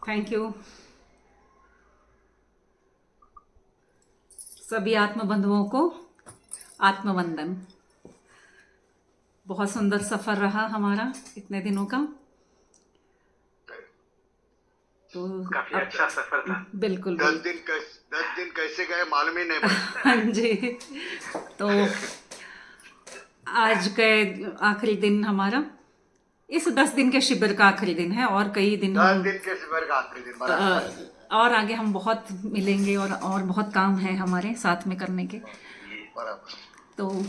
Thank you. सभी आत्मबंधुओं को आत्मवंदन। बहुत सुंदर सफ़र रहा हमारा इतने दिनों का। तो काफी अब अच्छा सफर था। बिल्कुल 10 दिन कैसे गए मालूम ही नहीं पड़ा। हाँ जी। तो आज के आखिरी दिन हमारा, इस 10 दिन के शिविर का आखिरी दिन है, और कई दिन 10 दिन के शिविर का आखिरी दिन बराबर। और आगे हम बहुत मिलेंगे और बहुत काम है हमारे साथ में करने के। बराबर। तो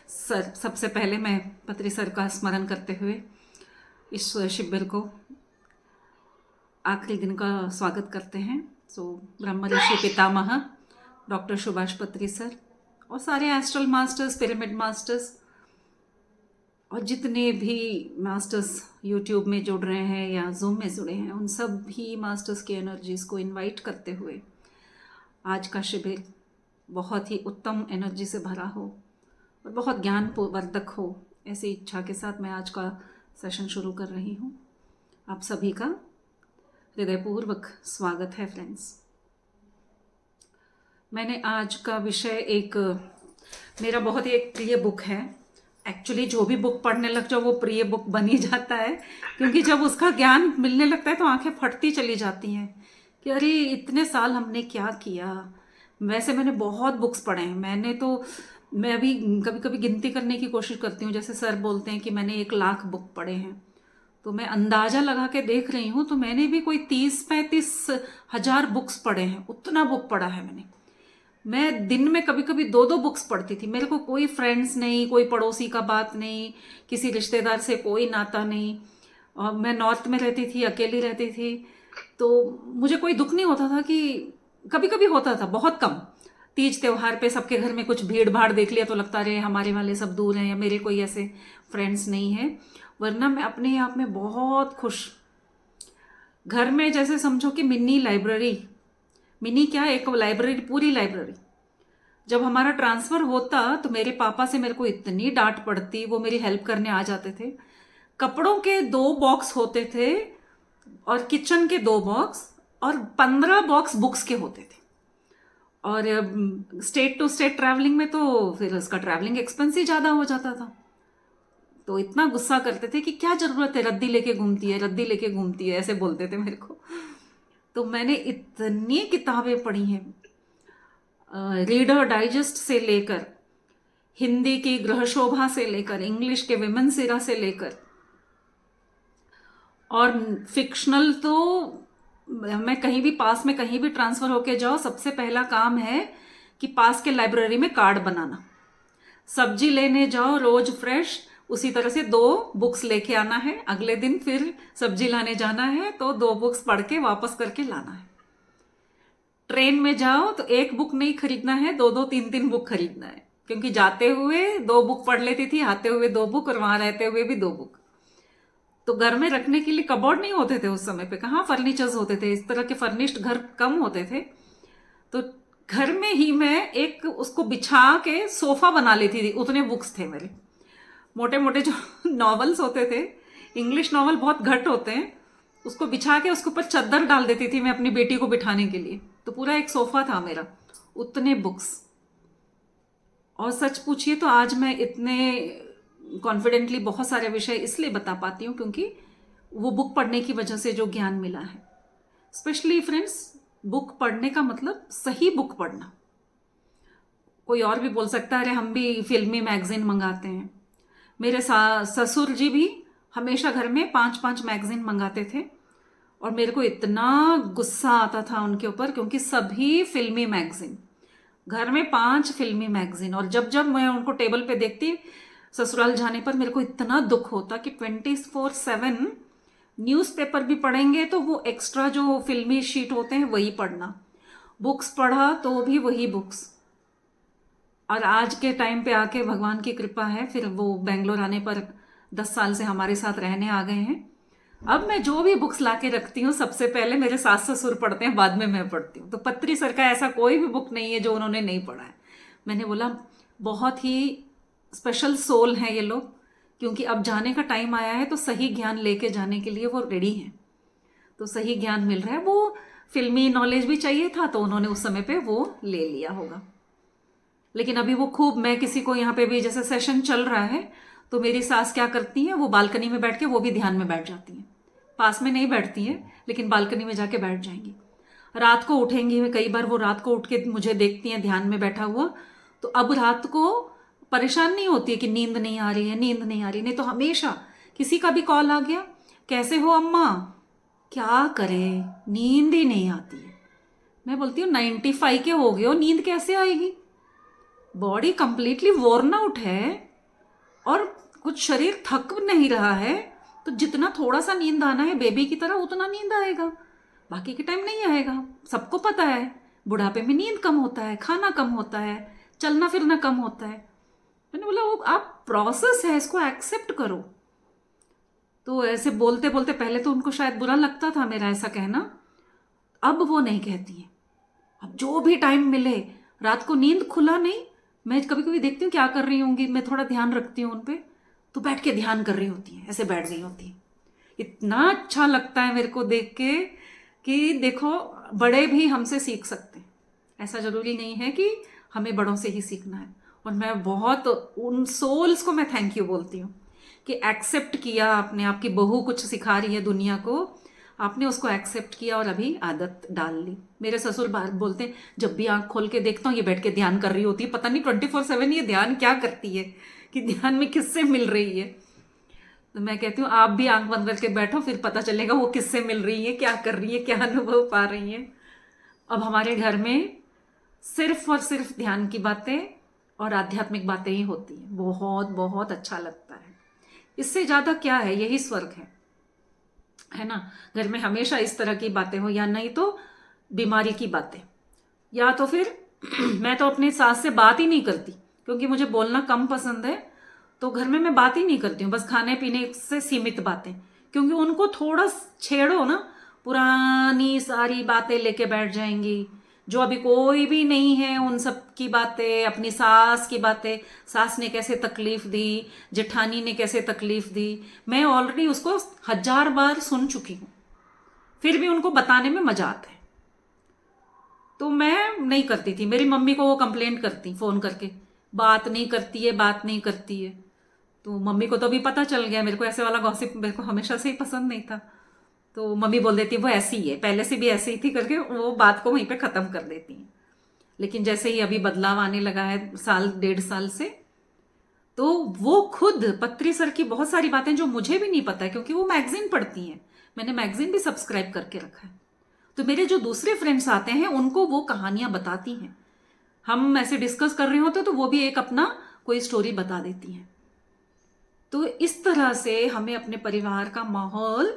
सर, सबसे पहले मैं पत्री सर का स्मरण करते हुए इस शिविर को आखिरी दिन का स्वागत करते हैं। ब्रह्म ऋषि पितामह डॉक्टर सुभाष पत्री सर और सारे एस्ट्रल मास्टर्स, पिरामिड मास्टर्स और जितने भी मास्टर्स यूट्यूब में जुड़ रहे हैं या जूम में जुड़े हैं, उन सब भी मास्टर्स की एनर्जीज़ को इनवाइट करते हुए आज का शिविर बहुत ही उत्तम एनर्जी से भरा हो और बहुत ज्ञानवर्धक हो, ऐसी इच्छा के साथ मैं आज का सेशन शुरू कर रही हूँ। आप सभी का हृदयपूर्वक स्वागत है फ्रेंड्स। मैंने आज का विषय मेरा बहुत ही एक प्रिय बुक है। एक्चुअली जो भी बुक पढ़ने लग जाओ वो प्रिय बुक बन ही जाता है, क्योंकि जब उसका ज्ञान मिलने लगता है तो आंखें फटती चली जाती हैं कि अरे इतने साल हमने क्या किया। वैसे मैंने बहुत बुक्स पढ़े हैं। मैं अभी कभी कभी गिनती करने की कोशिश करती हूँ, जैसे सर बोलते हैं कि मैंने 1 लाख बुक पढ़े हैं, तो मैं अंदाज़ा लगा के देख रही हूँ तो मैंने भी कोई 30-35 हज़ार बुक्स पढ़े हैं। उतना बुक पढ़ा है मैंने। मैं दिन में कभी कभी 2-2 बुक्स पढ़ती थी। मेरे को कोई फ्रेंड्स नहीं, कोई पड़ोसी का बात नहीं, किसी रिश्तेदार से कोई नाता नहीं, और मैं नॉर्थ में रहती थी, अकेली रहती थी, तो मुझे कोई दुख नहीं होता था। कि कभी कभी होता था, बहुत कम, तीज त्यौहार पे सबके घर में कुछ भीड़ भाड़ देख लिया तो लगता रहे हमारे वाले सब दूर हैं या मेरे कोई ऐसे फ्रेंड्स नहीं है, वरना मैं अपने आप में बहुत खुश। घर में जैसे समझो कि मिनी लाइब्रेरी, मिनी क्या, एक लाइब्रेरी, पूरी लाइब्रेरी। जब हमारा ट्रांसफ़र होता तो मेरे पापा से मेरे को इतनी डांट पड़ती, वो मेरी हेल्प करने आ जाते थे। कपड़ों के 2 बॉक्स होते थे और किचन के 2 बॉक्स और 15 बॉक्स बुक्स के होते थे। और स्टेट टू स्टेट ट्रैवलिंग में तो फिर उसका ट्रैवलिंग एक्सपेंस ही ज़्यादा हो जाता था। तो इतना गुस्सा करते थे कि क्या ज़रूरत है, रद्दी लेके घूमती है, रद्दी लेके घूमती है, ऐसे बोलते थे मेरे को। तो मैंने इतनी किताबें पढ़ी हैं, रीडर डाइजेस्ट से लेकर, हिंदी की गृह शोभा से लेकर, इंग्लिश के विमेन सिरा से लेकर, और फिक्शनल तो मैं कहीं भी पास में कहीं भी ट्रांसफ़र होके जाओ, सबसे पहला काम है कि पास के लाइब्रेरी में कार्ड बनाना। सब्जी लेने जाओ रोज फ्रेश, उसी तरह से 2 बुक्स लेके आना है, अगले दिन फिर सब्जी लाने जाना है तो 2 बुक्स पढ़ के वापस करके लाना है। ट्रेन में जाओ तो 1 बुक नहीं खरीदना है, 2-2, 3-3 बुक खरीदना है, क्योंकि जाते हुए 2 बुक पढ़ लेती थी, आते हुए 2 बुक, और वहां रहते हुए भी 2 बुक। तो घर में रखने के लिए कबोर्ड नहीं होते थे उस समय पे, कहाँ फर्नीचर्स होते थे, इस तरह के फर्निश्ड घर कम होते थे। तो घर में ही मैं एक उसको बिछा के सोफा बना लेती थी, उतने बुक्स थे मेरे। मोटे मोटे जो नॉवेल्स होते थे, इंग्लिश नॉवल बहुत घट होते हैं, उसको बिछा के उसके ऊपर चादर डाल देती थी मैं अपनी बेटी को बिठाने के लिए, तो पूरा एक सोफा था मेरा, उतने बुक्स। और सच पूछिए तो आज मैं इतने कॉन्फिडेंटली बहुत सारे विषय इसलिए बता पाती हूँ क्योंकि वो बुक पढ़ने की वजह से जो ज्ञान मिला है। स्पेशली फ्रेंड्स, बुक पढ़ने का मतलब सही बुक पढ़ना। कोई और भी बोल सकता है अरे हम भी फिल्मी मैगजीन मंगाते हैं। मेरे ससुर जी भी हमेशा घर में 5-5 मैगजीन मंगाते थे, और मेरे को इतना गुस्सा आता था उनके ऊपर, क्योंकि सभी फिल्मी मैगजीन, घर में 5 फिल्मी मैगजीन। और जब जब मैं उनको टेबल पे देखती ससुराल जाने पर, मेरे को इतना दुख होता कि 24/7 न्यूज़पेपर भी पढ़ेंगे तो वो एक्स्ट्रा जो फिल्मी शीट होते हैं वही पढ़ना, बुक्स पढ़ा तो भी वही बुक्स। और आज के टाइम पे आके भगवान की कृपा है, फिर वो बेंगलोर आने पर 10 साल से हमारे साथ रहने आ गए हैं। अब मैं जो भी बुक्स ला के रखती हूँ सबसे पहले मेरे सास ससुर पढ़ते हैं, बाद में मैं पढ़ती हूँ। तो पत्री सर का ऐसा कोई भी बुक नहीं है जो उन्होंने नहीं पढ़ा है। मैंने बोला बहुत ही स्पेशल सोल हैं ये लोग, क्योंकि अब जाने का टाइम आया है तो सही ज्ञान लेके जाने के लिए वो रेडी हैं। तो सही ज्ञान मिल रहा है। वो फिल्मी नॉलेज भी चाहिए था तो उन्होंने उस समय पे वो ले लिया होगा। लेकिन अभी वो खूब, मैं किसी को यहाँ पे भी जैसे सेशन चल रहा है तो मेरी सास क्या करती है, वो बालकनी में बैठ के वो भी ध्यान में बैठ जाती हैं। पास में नहीं बैठती हैं लेकिन बालकनी में जाके बैठ जाएंगी। रात को उठेंगी, कई बार वो रात को उठ के मुझे देखती हैं ध्यान में बैठा हुआ, तो अब रात को परेशान नहीं होती है कि नींद नहीं आ रही है, नींद नहीं आ रही। नहीं तो हमेशा किसी का भी कॉल आ गया, कैसे हो अम्मा, क्या करें, नींद ही नहीं आती है। मैं बोलती हूँ 95 के हो गए हो, नींद कैसे आएगी? बॉडी कंप्लीटली वॉर्न आउट है और कुछ शरीर थक नहीं रहा है, तो जितना थोड़ा सा नींद आना है बेबी की तरह उतना नींद आएगा, बाकी के टाइम नहीं आएगा। सबको पता है बुढ़ापे में नींद कम होता है, खाना कम होता है, चलना फिरना कम होता है। मैंने बोला वो आप प्रोसेस है, इसको एक्सेप्ट करो। तो ऐसे बोलते बोलते पहले तो उनको शायद बुरा लगता था मेरा ऐसा कहना, अब वो नहीं कहती है। अब जो भी टाइम मिले, रात को नींद खुला नहीं, मैं कभी कभी देखती हूँ क्या कर रही होंगी, मैं थोड़ा ध्यान रखती हूँ उन पे, तो बैठ के ध्यान कर रही होती हैं, ऐसे बैठ गई होती हैं। इतना अच्छा लगता है मेरे को देख के कि देखो बड़े भी हमसे सीख सकते हैं, ऐसा जरूरी नहीं है कि हमें बड़ों से ही सीखना है। और मैं बहुत उन सोल्स को मैं थैंक यू बोलती हूँ कि एक्सेप्ट किया अपने आप की बहू कुछ सिखा रही है दुनिया को, आपने उसको एक्सेप्ट किया और अभी आदत डाल ली। मेरे ससुर बार बोलते हैं, जब भी आंख खोल के देखता हूँ ये बैठ के ध्यान कर रही होती है, पता नहीं 24/7 ये ध्यान क्या करती है, कि ध्यान में किससे मिल रही है। तो मैं कहती हूँ आप भी आंख बंद करके बैठो, फिर पता चलेगा वो किससे मिल रही है, क्या कर रही है, क्या अनुभव पा रही है। अब हमारे घर में सिर्फ और सिर्फ ध्यान की बातें और आध्यात्मिक बातें ही होती हैं। बहुत बहुत अच्छा लगता है। इससे ज़्यादा क्या है, यही स्वर्ग है ना। घर में हमेशा इस तरह की बातें हो, या नहीं तो बीमारी की बातें, या तो फिर मैं तो अपनी सास से बात ही नहीं करती क्योंकि मुझे बोलना कम पसंद है। तो घर में मैं बात ही नहीं करती हूँ, बस खाने पीने से सीमित बातें, क्योंकि उनको थोड़ा छेड़ो ना पुरानी सारी बातें लेके बैठ जाएंगी, जो अभी कोई भी नहीं है उन सब की बातें, अपनी सास की बातें, सास ने कैसे तकलीफ दी, जेठानी ने कैसे तकलीफ दी, मैं ऑलरेडी उसको 1000 बार सुन चुकी हूँ, फिर भी उनको बताने में मजा आता है। तो मैं नहीं करती थी। मेरी मम्मी को वो कंप्लेंट करती फ़ोन करके, बात नहीं करती है, बात नहीं करती है। तो मम्मी को तो अभी पता चल गया, मेरे को ऐसे वाला गॉसिप मेरे को हमेशा से ही पसंद नहीं था। तो मम्मी बोल देती वो ऐसी ही है, पहले से भी ऐसी ही थी करके वो बात को वहीं पे ख़त्म कर देती हैं। लेकिन जैसे ही अभी बदलाव आने लगा है साल 1.5 साल से, तो वो खुद पत्री सर की बहुत सारी बातें जो मुझे भी नहीं पता है, क्योंकि वो मैगजीन पढ़ती हैं, मैंने मैगजीन भी सब्सक्राइब करके रखा है। तो मेरे जो दूसरे फ्रेंड्स आते हैं उनको वो कहानियां बताती हैं, हम ऐसे डिस्कस कर रहे होते तो वो भी एक अपना कोई स्टोरी बता देती हैं। तो इस तरह से हमें अपने परिवार का माहौल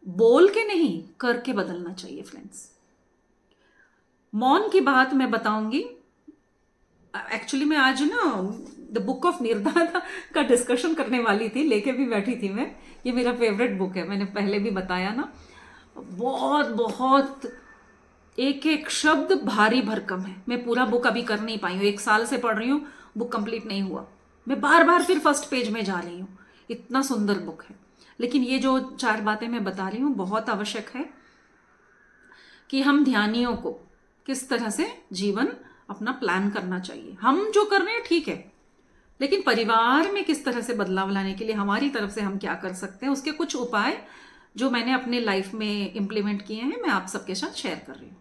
बोल के नहीं करके बदलना चाहिए फ्रेंड्स। मौन की बात मैं बताऊंगी। एक्चुअली मैं आज ना द बुक ऑफ निर्धारा का डिस्कशन करने वाली थी, लेके भी बैठी थी मैं। ये मेरा फेवरेट बुक है, मैंने पहले भी बताया ना। बहुत बहुत एक एक शब्द भारी भरकम है। मैं पूरा बुक अभी कर नहीं पाई हूँ, 1 साल से पढ़ रही हूँ, बुक कंप्लीट नहीं हुआ। मैं बार बार फिर फर्स्ट पेज में जा रही हूँ, इतना सुंदर बुक है। लेकिन ये जो 4 बातें मैं बता रही हूँ बहुत आवश्यक है कि हम ध्यानियों को किस तरह से जीवन अपना प्लान करना चाहिए। हम जो कर रहे हैं ठीक है, लेकिन परिवार में किस तरह से बदलाव लाने के लिए हमारी तरफ से हम क्या कर सकते हैं, उसके कुछ उपाय जो मैंने अपने लाइफ में इम्प्लीमेंट किए हैं, मैं आप सबके साथ शेयर कर रही हूँ।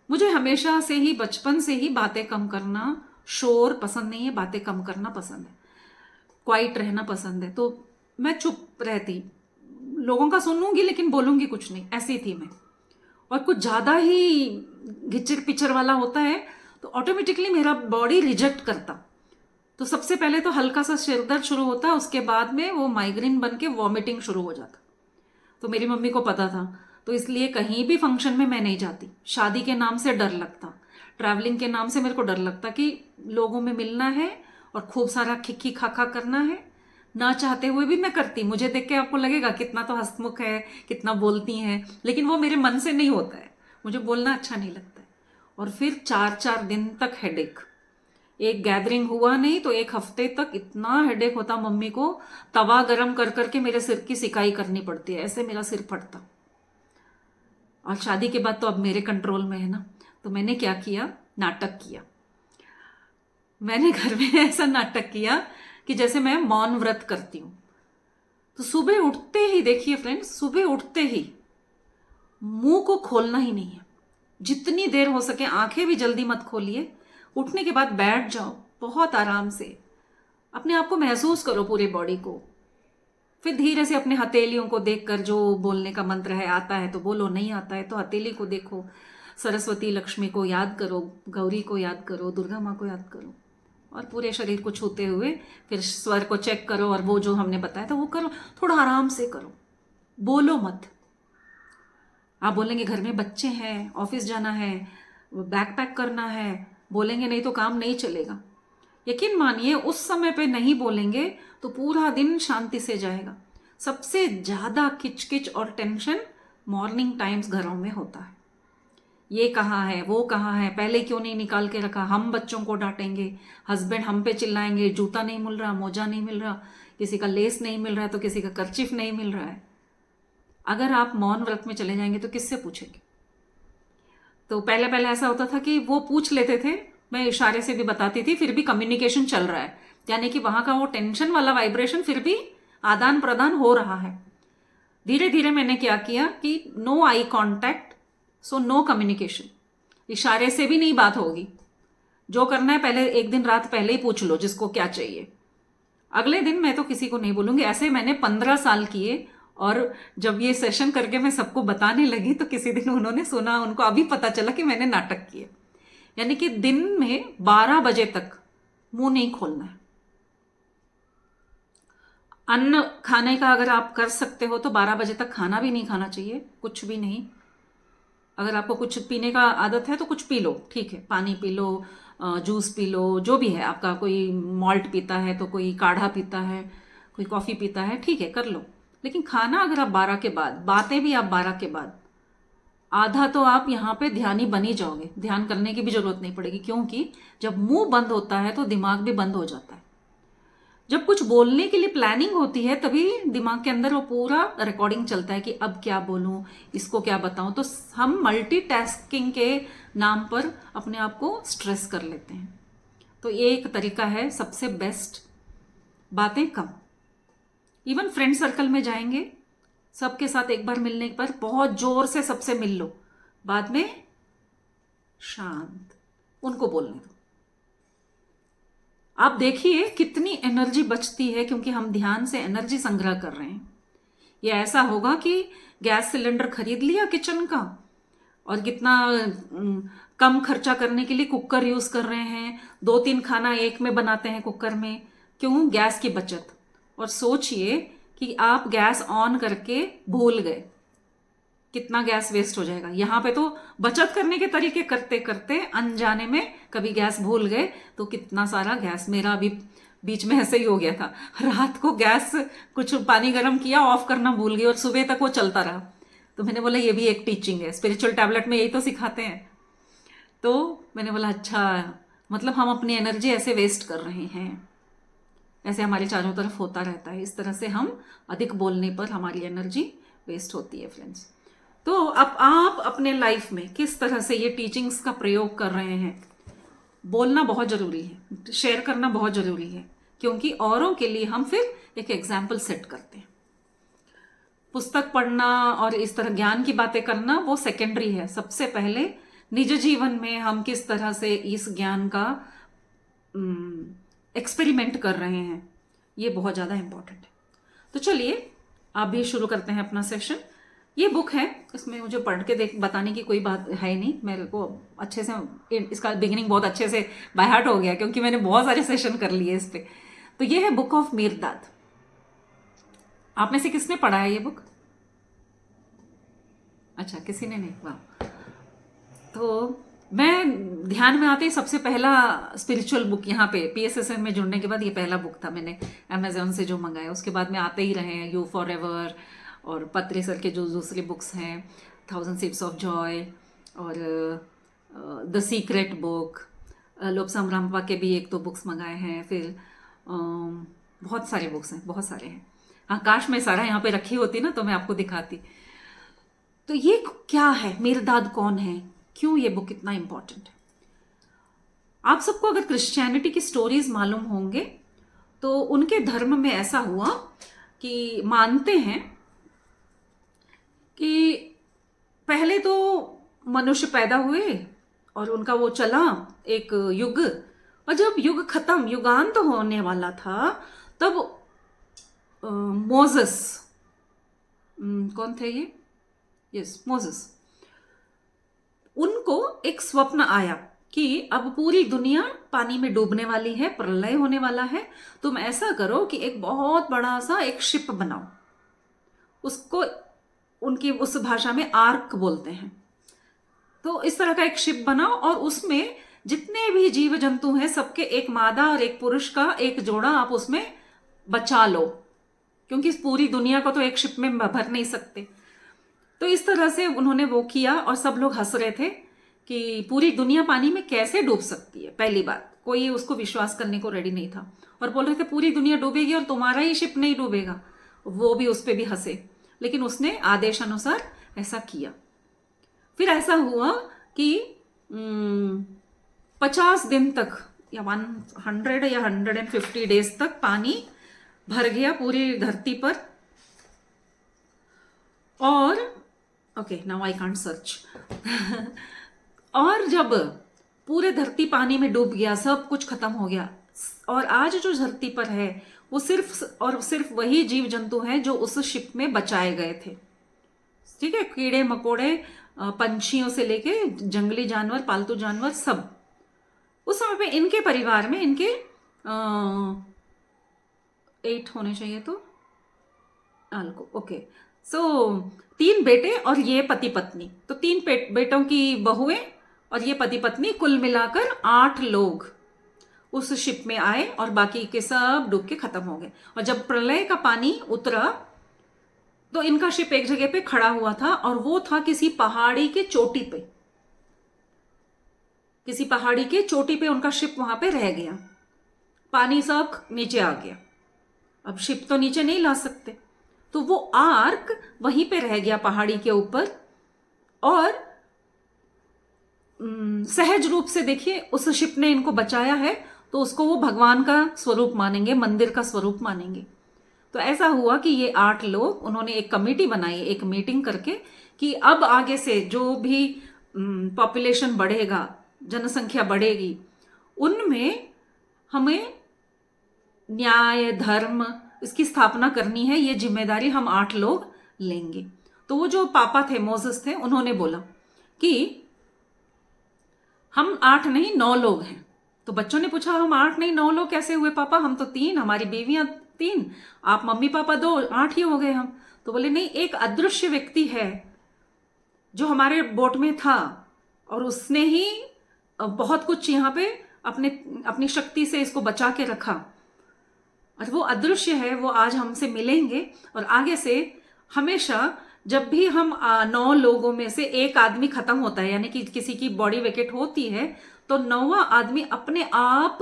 मुझे हमेशा से ही, बचपन से ही बातें कम करना, शोर पसंद नहीं है, बातें कम करना पसंद है, क्वाइट रहना पसंद है। तो मैं चुप रहती, लोगों का सुनूंगी लेकिन बोलूंगी कुछ नहीं, ऐसी थी मैं। और कुछ ज़्यादा ही घिचर पिचर वाला होता है तो ऑटोमेटिकली मेरा बॉडी रिजेक्ट करता। तो सबसे पहले तो हल्का सा सिर दर्द शुरू होता, उसके बाद में वो माइग्रेन बन के वॉमिटिंग शुरू हो जाता। तो मेरी मम्मी को पता था, तो इसलिए कहीं भी फंक्शन में मैं नहीं जाती। शादी के नाम से डर लगता, ट्रैवलिंग के नाम से मेरे को डर लगता कि लोगों में मिलना है और खूब सारा खिक्की खाखा करना है, ना चाहते हुए भी मैं करती। मुझे देख के आपको लगेगा कितना तो हंसमुख है, कितना बोलती हैं, लेकिन वो मेरे मन से नहीं होता है, मुझे बोलना अच्छा नहीं लगता है। और फिर 4-4 दिन तक हेडेक, एक गैदरिंग हुआ नहीं तो 1 हफ्ते तक इतना हेडेक होता। मम्मी को तवा गरम कर करके मेरे सिर की सिकाई करनी पड़ती है, ऐसे मेरा सिर फटता। और शादी के बाद तो अब मेरे कंट्रोल में है ना। तो मैंने क्या किया, नाटक किया। मैंने घर में ऐसा नाटक किया कि जैसे मैं मौन व्रत करती हूँ। तो सुबह उठते ही, देखिए फ्रेंड्स, सुबह उठते ही मुंह को खोलना ही नहीं है। जितनी देर हो सके आंखें भी जल्दी मत खोलिए। उठने के बाद बैठ जाओ बहुत आराम से, अपने आप को महसूस करो पूरे बॉडी को। फिर धीरे से अपने हथेलियों को देखकर, जो बोलने का मंत्र है आता है तो बोलो, नहीं आता है तो हथेली को देखो। सरस्वती लक्ष्मी को याद करो, गौरी को याद करो, दुर्गा माँ को याद करो, और पूरे शरीर को छूते हुए फिर स्वर को चेक करो, और वो जो हमने बताया था वो करो। थोड़ा आराम से करो, बोलो मत। आप बोलेंगे घर में बच्चे हैं, ऑफिस जाना है, बैग पैक करना है, बोलेंगे नहीं तो काम नहीं चलेगा। यकीन मानिए उस समय पे नहीं बोलेंगे तो पूरा दिन शांति से जाएगा। सबसे ज़्यादा किचकिच और टेंशन मॉर्निंग टाइम्स घरों में होता है। ये कहाँ है, वो कहाँ है, पहले क्यों नहीं निकाल के रखा, हम बच्चों को डांटेंगे, हस्बैंड हम पे चिल्लाएंगे, जूता नहीं मिल रहा, मोजा नहीं मिल रहा, किसी का लेस नहीं मिल रहा है तो किसी का कर्चिफ नहीं मिल रहा है। अगर आप मौन व्रत में चले जाएंगे तो किससे पूछेंगे। तो पहले पहले ऐसा होता था कि वो पूछ लेते थे, मैं इशारे से भी बताती थी, फिर भी कम्युनिकेशन चल रहा है, यानी कि वहां का वो टेंशन वाला वाइब्रेशन फिर भी आदान प्रदान हो रहा है। धीरे धीरे मैंने क्या किया कि no eye contact, so no communication. इशारे से भी नहीं बात होगी, जो करना है पहले एक दिन रात पहले ही पूछ लो जिसको क्या चाहिए। अगले दिन मैं तो किसी को नहीं बोलूंगी। ऐसे मैंने 15 साल किए, और जब ये सेशन करके मैं सबको बताने लगी तो किसी दिन उन्होंने सुना, उनको अभी पता चला कि मैंने नाटक किए। यानी कि दिन में 12 बजे तक मुंह नहीं खोलना है। अन्न खाने का अगर आप कर सकते हो तो 12 बजे तक खाना भी नहीं खाना चाहिए, कुछ भी नहीं। अगर आपको कुछ पीने का आदत है तो कुछ पी लो, ठीक है, पानी P low, juice P low, जो भी है आपका। कोई मॉल्ट पीता है तो कोई काढ़ा पीता है, कोई कॉफ़ी पीता है, ठीक है, कर लो। लेकिन खाना अगर आप 12 के बाद, बातें भी आप 12 के बाद, आधा तो आप यहाँ पे ध्यानी बन ही जाओगे। ध्यान करने की भी जरूरत नहीं पड़ेगी, क्योंकि जब मुंह बंद होता है तो दिमाग भी बंद हो जाता है। जब कुछ बोलने के लिए प्लानिंग होती है तभी दिमाग के अंदर वो पूरा रिकॉर्डिंग चलता है कि अब क्या बोलूं, इसको क्या बताऊं। तो हम मल्टीटास्किंग के नाम पर अपने आप को स्ट्रेस कर लेते हैं। तो ये एक तरीका है सबसे बेस्ट, बातें कम। इवन फ्रेंड सर्कल में जाएंगे, सबके साथ एक बार मिलने पर बहुत जोर से सबसे मिल लो, बाद में शांत, उनको बोलने दो। आप देखिए कितनी एनर्जी बचती है, क्योंकि हम ध्यान से एनर्जी संग्रह कर रहे हैं। ये ऐसा होगा कि गैस सिलेंडर खरीद लिया किचन का, और कितना कम खर्चा करने के लिए कुकर यूज कर रहे हैं, 2-3 खाना एक में बनाते हैं कुकर में। क्यों? गैस की बचत। और सोचिए कि आप गैस ऑन करके भूल गए, कितना गैस वेस्ट हो जाएगा। यहाँ पे तो बचत करने के तरीके करते करते अनजाने में कभी गैस भूल गए तो कितना सारा गैस। मेरा अभी बीच में ऐसे ही हो गया था, रात को गैस कुछ पानी गर्म किया, ऑफ करना भूल गई और सुबह तक वो चलता रहा। तो मैंने बोला ये भी एक टीचिंग है, स्पिरिचुअल टैबलेट में यही तो सिखाते हैं। तो मैंने बोला अच्छा, मतलब हम अपनी एनर्जी ऐसे वेस्ट कर रहे हैं, ऐसे हमारे चारों तरफ होता रहता है। इस तरह से हम अधिक बोलने पर हमारी एनर्जी वेस्ट होती है फ्रेंड्स। तो अब आप अपने लाइफ में किस तरह से ये टीचिंग्स का प्रयोग कर रहे हैं। बोलना बहुत ज़रूरी है, शेयर करना बहुत ज़रूरी है, क्योंकि औरों के लिए हम फिर एक एग्जाम्पल सेट करते हैं। पुस्तक पढ़ना और इस तरह ज्ञान की बातें करना वो सेकेंडरी है। सबसे पहले निज जीवन में हम किस तरह से इस ज्ञान का एक्सपेरिमेंट कर रहे हैं, ये बहुत ज़्यादा इंपॉर्टेंट है। तो चलिए आप भी शुरू करते हैं अपना सेशन। ये बुक है, इसमें मुझे पढ़ के बताने की कोई बात है नहीं, मेरे को अच्छे से इसका बिगिनिंग बहुत अच्छे से बाय हार्ट हो गया, क्योंकि मैंने बहुत सारे सेशन कर लिए इस पे। तो ये है बुक ऑफ मीरदाद। आप में से किसने पढ़ा है ये बुक? अच्छा, किसी ने नहीं, वाह। तो मैं ध्यान में आते ही सबसे पहला स्पिरिचुअल बुक यहाँ पे PSSM में जुड़ने के बाद ये पहला बुक था, मैंने अमेजोन से जो मंगाया। उसके बाद में आते ही रहे हैं यू फॉर एवर, और पत्री सर के जो दूसरी बुक्स हैं, 1000 Seeds of Joy, और द सीक्रेट बुक, लोबसाम रामपा के भी 1-2 बुक्स मंगाए हैं। फिर बहुत सारे बुक्स हैं, बहुत सारे हैं। हाँ, काश मैं सारा यहाँ पे रखी होती ना तो मैं आपको दिखाती। तो ये क्या है, मेरदाद कौन है, क्यों ये बुक इतना इंपॉर्टेंट है? आप सबको अगर क्रिश्चियनिटी की स्टोरीज मालूम होंगे तो उनके धर्म में ऐसा हुआ कि मानते हैं कि पहले तो मनुष्य पैदा हुए और उनका वो चला एक युग, और जब युग खत्म, युगांत होने वाला था, तब मोजेस, कौन थे ये, यस मोजेस, उनको एक स्वप्न आया कि अब पूरी दुनिया पानी में डूबने वाली है, प्रलय होने वाला है, तुम ऐसा करो कि एक बहुत बड़ा सा एक शिप बनाओ, उसको उनकी उस भाषा में आर्क बोलते हैं। तो इस तरह का एक शिप बनाओ और उसमें जितने भी जीव जंतु हैं सबके एक मादा और एक पुरुष का एक जोड़ा आप उसमें बचा लो, क्योंकि इस पूरी दुनिया को तो एक शिप में भर नहीं सकते। तो इस तरह से उन्होंने वो किया और सब लोग हंस रहे थे कि पूरी दुनिया पानी में कैसे डूब सकती है। पहली बात, कोई उसको विश्वास करने को रेडी नहीं था और बोल रहे थे पूरी दुनिया डूबेगी और तुम्हारा ही शिप नहीं डूबेगा। वो भी उस पर भी हंसे, लेकिन उसने आदेश अनुसार ऐसा किया। फिर ऐसा हुआ कि 50 दिन तक या 100 या 150 डेज तक पानी भर गया पूरी धरती पर। और okay, now I can't search. और जब पूरे धरती पानी में डूब गया, सब कुछ खत्म हो गया, और आज जो धरती पर है वो सिर्फ और सिर्फ वही जीव जंतु हैं जो उस शिप में बचाए गए थे। ठीक है, कीड़े मकोड़े, पंछियों से लेके जंगली जानवर, पालतू जानवर, सब। उस समय पे इनके परिवार में इनके 8 होने चाहिए, तो ओके, सो 3 बेटे और ये पति पत्नी, तो 3 बेटों की बहुएं और ये पति पत्नी, कुल मिलाकर 8 लोग उस शिप में आए और बाकी के सब डूब के खत्म हो गए। और जब प्रलय का पानी उतरा तो इनका शिप एक जगह पे खड़ा हुआ था, और वो था किसी पहाड़ी के चोटी पे, किसी पहाड़ी के चोटी पे उनका शिप वहां पे रह गया। पानी सब नीचे आ गया, अब शिप तो नीचे नहीं ला सकते, तो वो आर्क वहीं पे रह गया पहाड़ी के ऊपर। और सहज रूप से देखिए उस शिप ने इनको बचाया है, तो उसको वो भगवान का स्वरूप मानेंगे, मंदिर का स्वरूप मानेंगे। तो ऐसा हुआ कि ये 8 लोग, उन्होंने एक कमेटी बनाई, एक मीटिंग करके, कि अब आगे से जो भी पॉपुलेशन बढ़ेगा, जनसंख्या बढ़ेगी, उनमें हमें न्याय धर्म इसकी स्थापना करनी है, ये जिम्मेदारी हम 8 लोग लेंगे। तो वो जो पापा थे, मोसेस थे, उन्होंने बोला कि हम 8 नहीं 9 लोग हैं। तो बच्चों ने पूछा हम 8 नहीं 9 लोग कैसे हुए पापा, हम तो 3, हमारी बीवियां 3, आप मम्मी पापा 2, 8 ही हो गए हम। तो बोले नहीं, एक अदृश्य व्यक्ति है जो हमारे बोट में था और उसने ही बहुत कुछ यहाँ पे अपनी शक्ति से इसको बचा के रखा, और वो अदृश्य है, वो आज हमसे मिलेंगे। और आगे से हमेशा जब भी हम 9 लोगों में से एक आदमी खत्म होता है, यानी कि किसी की बॉडी वेकेट होती है, तो 9वां आदमी अपने आप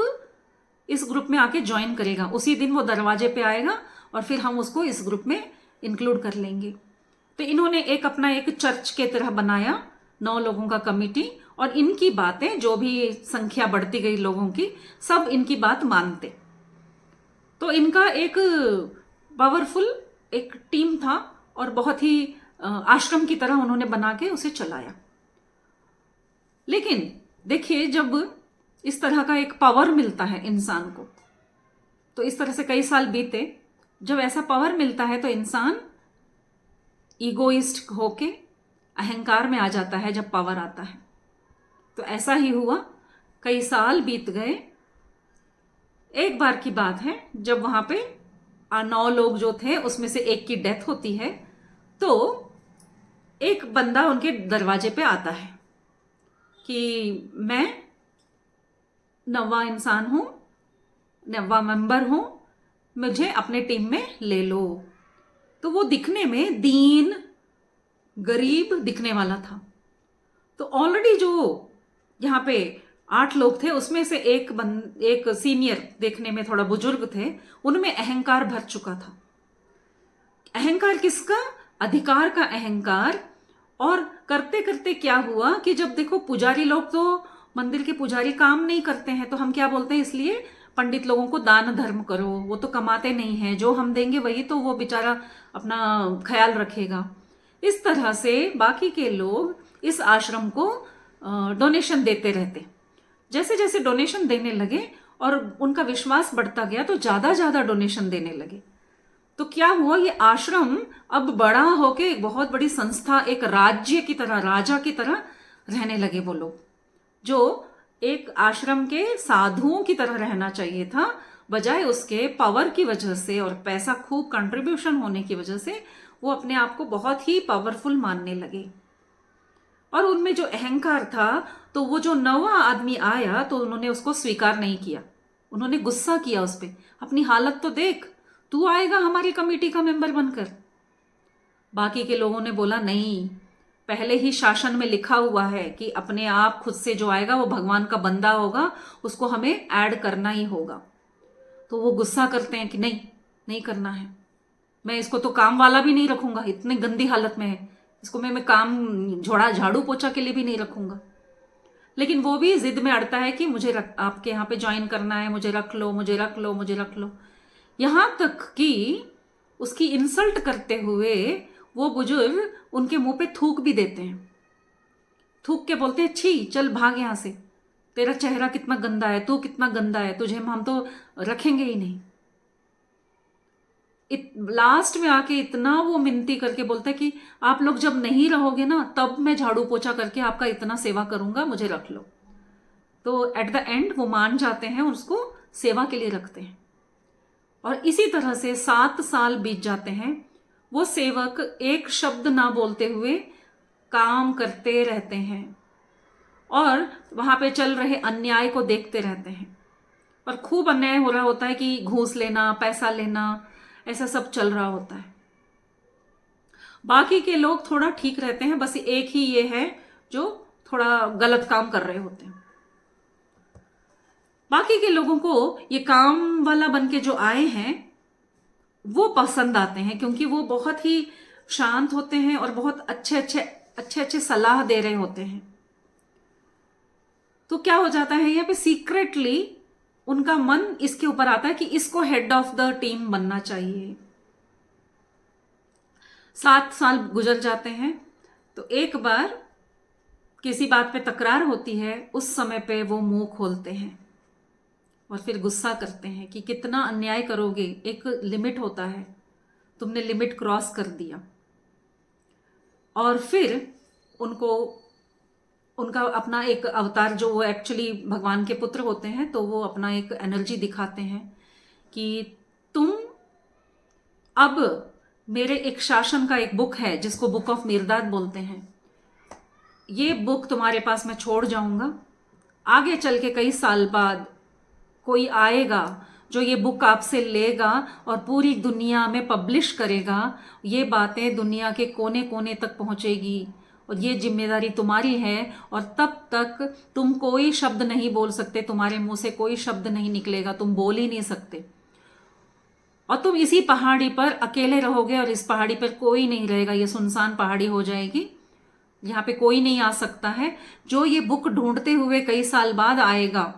इस ग्रुप में आके ज्वाइन करेगा। उसी दिन वो दरवाजे पे आएगा और फिर हम उसको इस ग्रुप में इंक्लूड कर लेंगे। तो इन्होंने एक अपना एक चर्च के तरह बनाया, 9 लोगों का कमिटी, और इनकी बातें, जो भी संख्या बढ़ती गई लोगों की, सब इनकी बात मानते। तो इनका एक पावरफुल एक टीम था और बहुत ही आश्रम की तरह उन्होंने बना के उसे चलाया। लेकिन देखिए, जब इस तरह का एक पावर मिलता है इंसान को, तो इस तरह से कई साल बीते, जब ऐसा पावर मिलता है तो इंसान ईगोइस्ट होके अहंकार में आ जाता है जब पावर आता है। तो ऐसा ही हुआ, कई साल बीत गए। एक बार की बात है, जब वहां पे 9 लोग जो थे उसमें से एक की डेथ होती है, तो एक बंदा उनके दरवाजे पे आता है कि मैं 9वां इंसान हूं, 9वां मेंबर हूं, मुझे अपने टीम में ले लो। तो वो दिखने में दीन गरीब दिखने वाला था। तो ऑलरेडी जो यहाँ पे 8 लोग थे, उसमें से एक सीनियर देखने में थोड़ा बुजुर्ग थे, उनमें अहंकार भर चुका था। अहंकार किसका? अधिकार का अहंकार। और करते करते क्या हुआ कि जब देखो पुजारी लोग तो मंदिर के पुजारी काम नहीं करते हैं, तो हम क्या बोलते हैं, इसलिए पंडित लोगों को दान धर्म करो, वो तो कमाते नहीं हैं, जो हम देंगे वही तो वो बेचारा अपना ख्याल रखेगा। इस तरह से बाकी के लोग इस आश्रम को डोनेशन देते रहते। जैसे जैसे डोनेशन देने लगे और उनका विश्वास बढ़ता गया तो ज़्यादा डोनेशन देने लगे। तो क्या हुआ, ये आश्रम अब बड़ा होके एक बहुत बड़ी संस्था, एक राज्य की तरह, राजा की तरह रहने लगे वो लोग। जो एक आश्रम के साधुओं की तरह रहना चाहिए था, बजाय उसके पावर की वजह से और पैसा खूब कंट्रीब्यूशन होने की वजह से वो अपने आप को बहुत ही पावरफुल मानने लगे। और उनमें जो अहंकार था, तो वो जो नवा आदमी आया तो उन्होंने उसको स्वीकार नहीं किया, उन्होंने गुस्सा किया उस पर। अपनी हालत तो देख, तू आएगा हमारी कमेटी का मेंबर बनकर। बाकी के लोगों ने बोला नहीं, पहले ही शासन में लिखा हुआ है कि अपने आप खुद से जो आएगा वो भगवान का बंदा होगा, उसको हमें ऐड करना ही होगा। तो वो गुस्सा करते हैं कि नहीं, नहीं करना है, मैं इसको तो काम वाला भी नहीं रखूंगा, इतनी गंदी हालत में है, इसको मैं काम झाड़ू पोछा के लिए भी नहीं रखूंगा। लेकिन वो भी जिद में अड़ता है कि मुझे आपके यहाँ पे ज्वाइन करना है, मुझे रख लो, मुझे रख लो, मुझे रख लो। यहाँ तक कि उसकी इंसल्ट करते हुए वो बुजुर्ग उनके मुंह पे थूक भी देते हैं, थूक के बोलते हैं छी चल भाग यहाँ से, तेरा चेहरा कितना गंदा है, तू कितना गंदा है, तुझे हम तो रखेंगे ही नहीं। लास्ट में आके इतना वो मिनती करके बोलता है कि आप लोग जब नहीं रहोगे ना, तब मैं झाड़ू पोछा करके आपका इतना सेवा करूंगा, मुझे रख लो। तो एट द एंड वो मान जाते हैं और उसको सेवा के लिए रखते हैं। और इसी तरह से 7 साल बीत जाते हैं। वो सेवक एक शब्द ना बोलते हुए काम करते रहते हैं और वहां पे चल रहे अन्याय को देखते रहते हैं। और खूब अन्याय हो रहा होता है कि घूस लेना, पैसा लेना, ऐसा सब चल रहा होता है। बाकी के लोग थोड़ा ठीक रहते हैं, बस एक ही ये है जो थोड़ा गलत काम कर रहे होते हैं। बाकी के लोगों को ये काम वाला बन के जो आए हैं वो पसंद आते हैं, क्योंकि वो बहुत ही शांत होते हैं और बहुत अच्छे सलाह दे रहे होते हैं। तो क्या हो जाता है, यहाँ पे सीक्रेटली उनका मन इसके ऊपर आता है कि इसको हेड ऑफ द टीम बनना चाहिए। 7 साल गुजर जाते हैं। तो एक बार किसी बात पे तकरार होती है, उस समय पे वो मुंह खोलते हैं और फिर गुस्सा करते हैं कि कितना अन्याय करोगे, एक लिमिट होता है, तुमने लिमिट क्रॉस कर दिया। और फिर उनका अपना एक अवतार, जो वो एक्चुअली भगवान के पुत्र होते हैं, तो वो अपना एक एनर्जी दिखाते हैं कि तुम अब मेरे एक शासन का एक बुक है जिसको बुक ऑफ मिर्दाद बोलते हैं, ये बुक तुम्हारे पास मैं छोड़ जाऊंगा। आगे चल के कई साल बाद कोई आएगा जो ये बुक आपसे लेगा और पूरी दुनिया में पब्लिश करेगा, ये बातें दुनिया के कोने कोने तक पहुंचेगी और ये जिम्मेदारी तुम्हारी है। और तब तक तुम कोई शब्द नहीं बोल सकते, तुम्हारे मुंह से कोई शब्द नहीं निकलेगा, तुम बोल ही नहीं सकते। और तुम इसी पहाड़ी पर अकेले रहोगे और इस पहाड़ी पर कोई नहीं रहेगा, ये सुनसान पहाड़ी हो जाएगी, यहाँ पे कोई नहीं आ सकता है। जो ये बुक ढूंढते हुए कई साल बाद आएगा,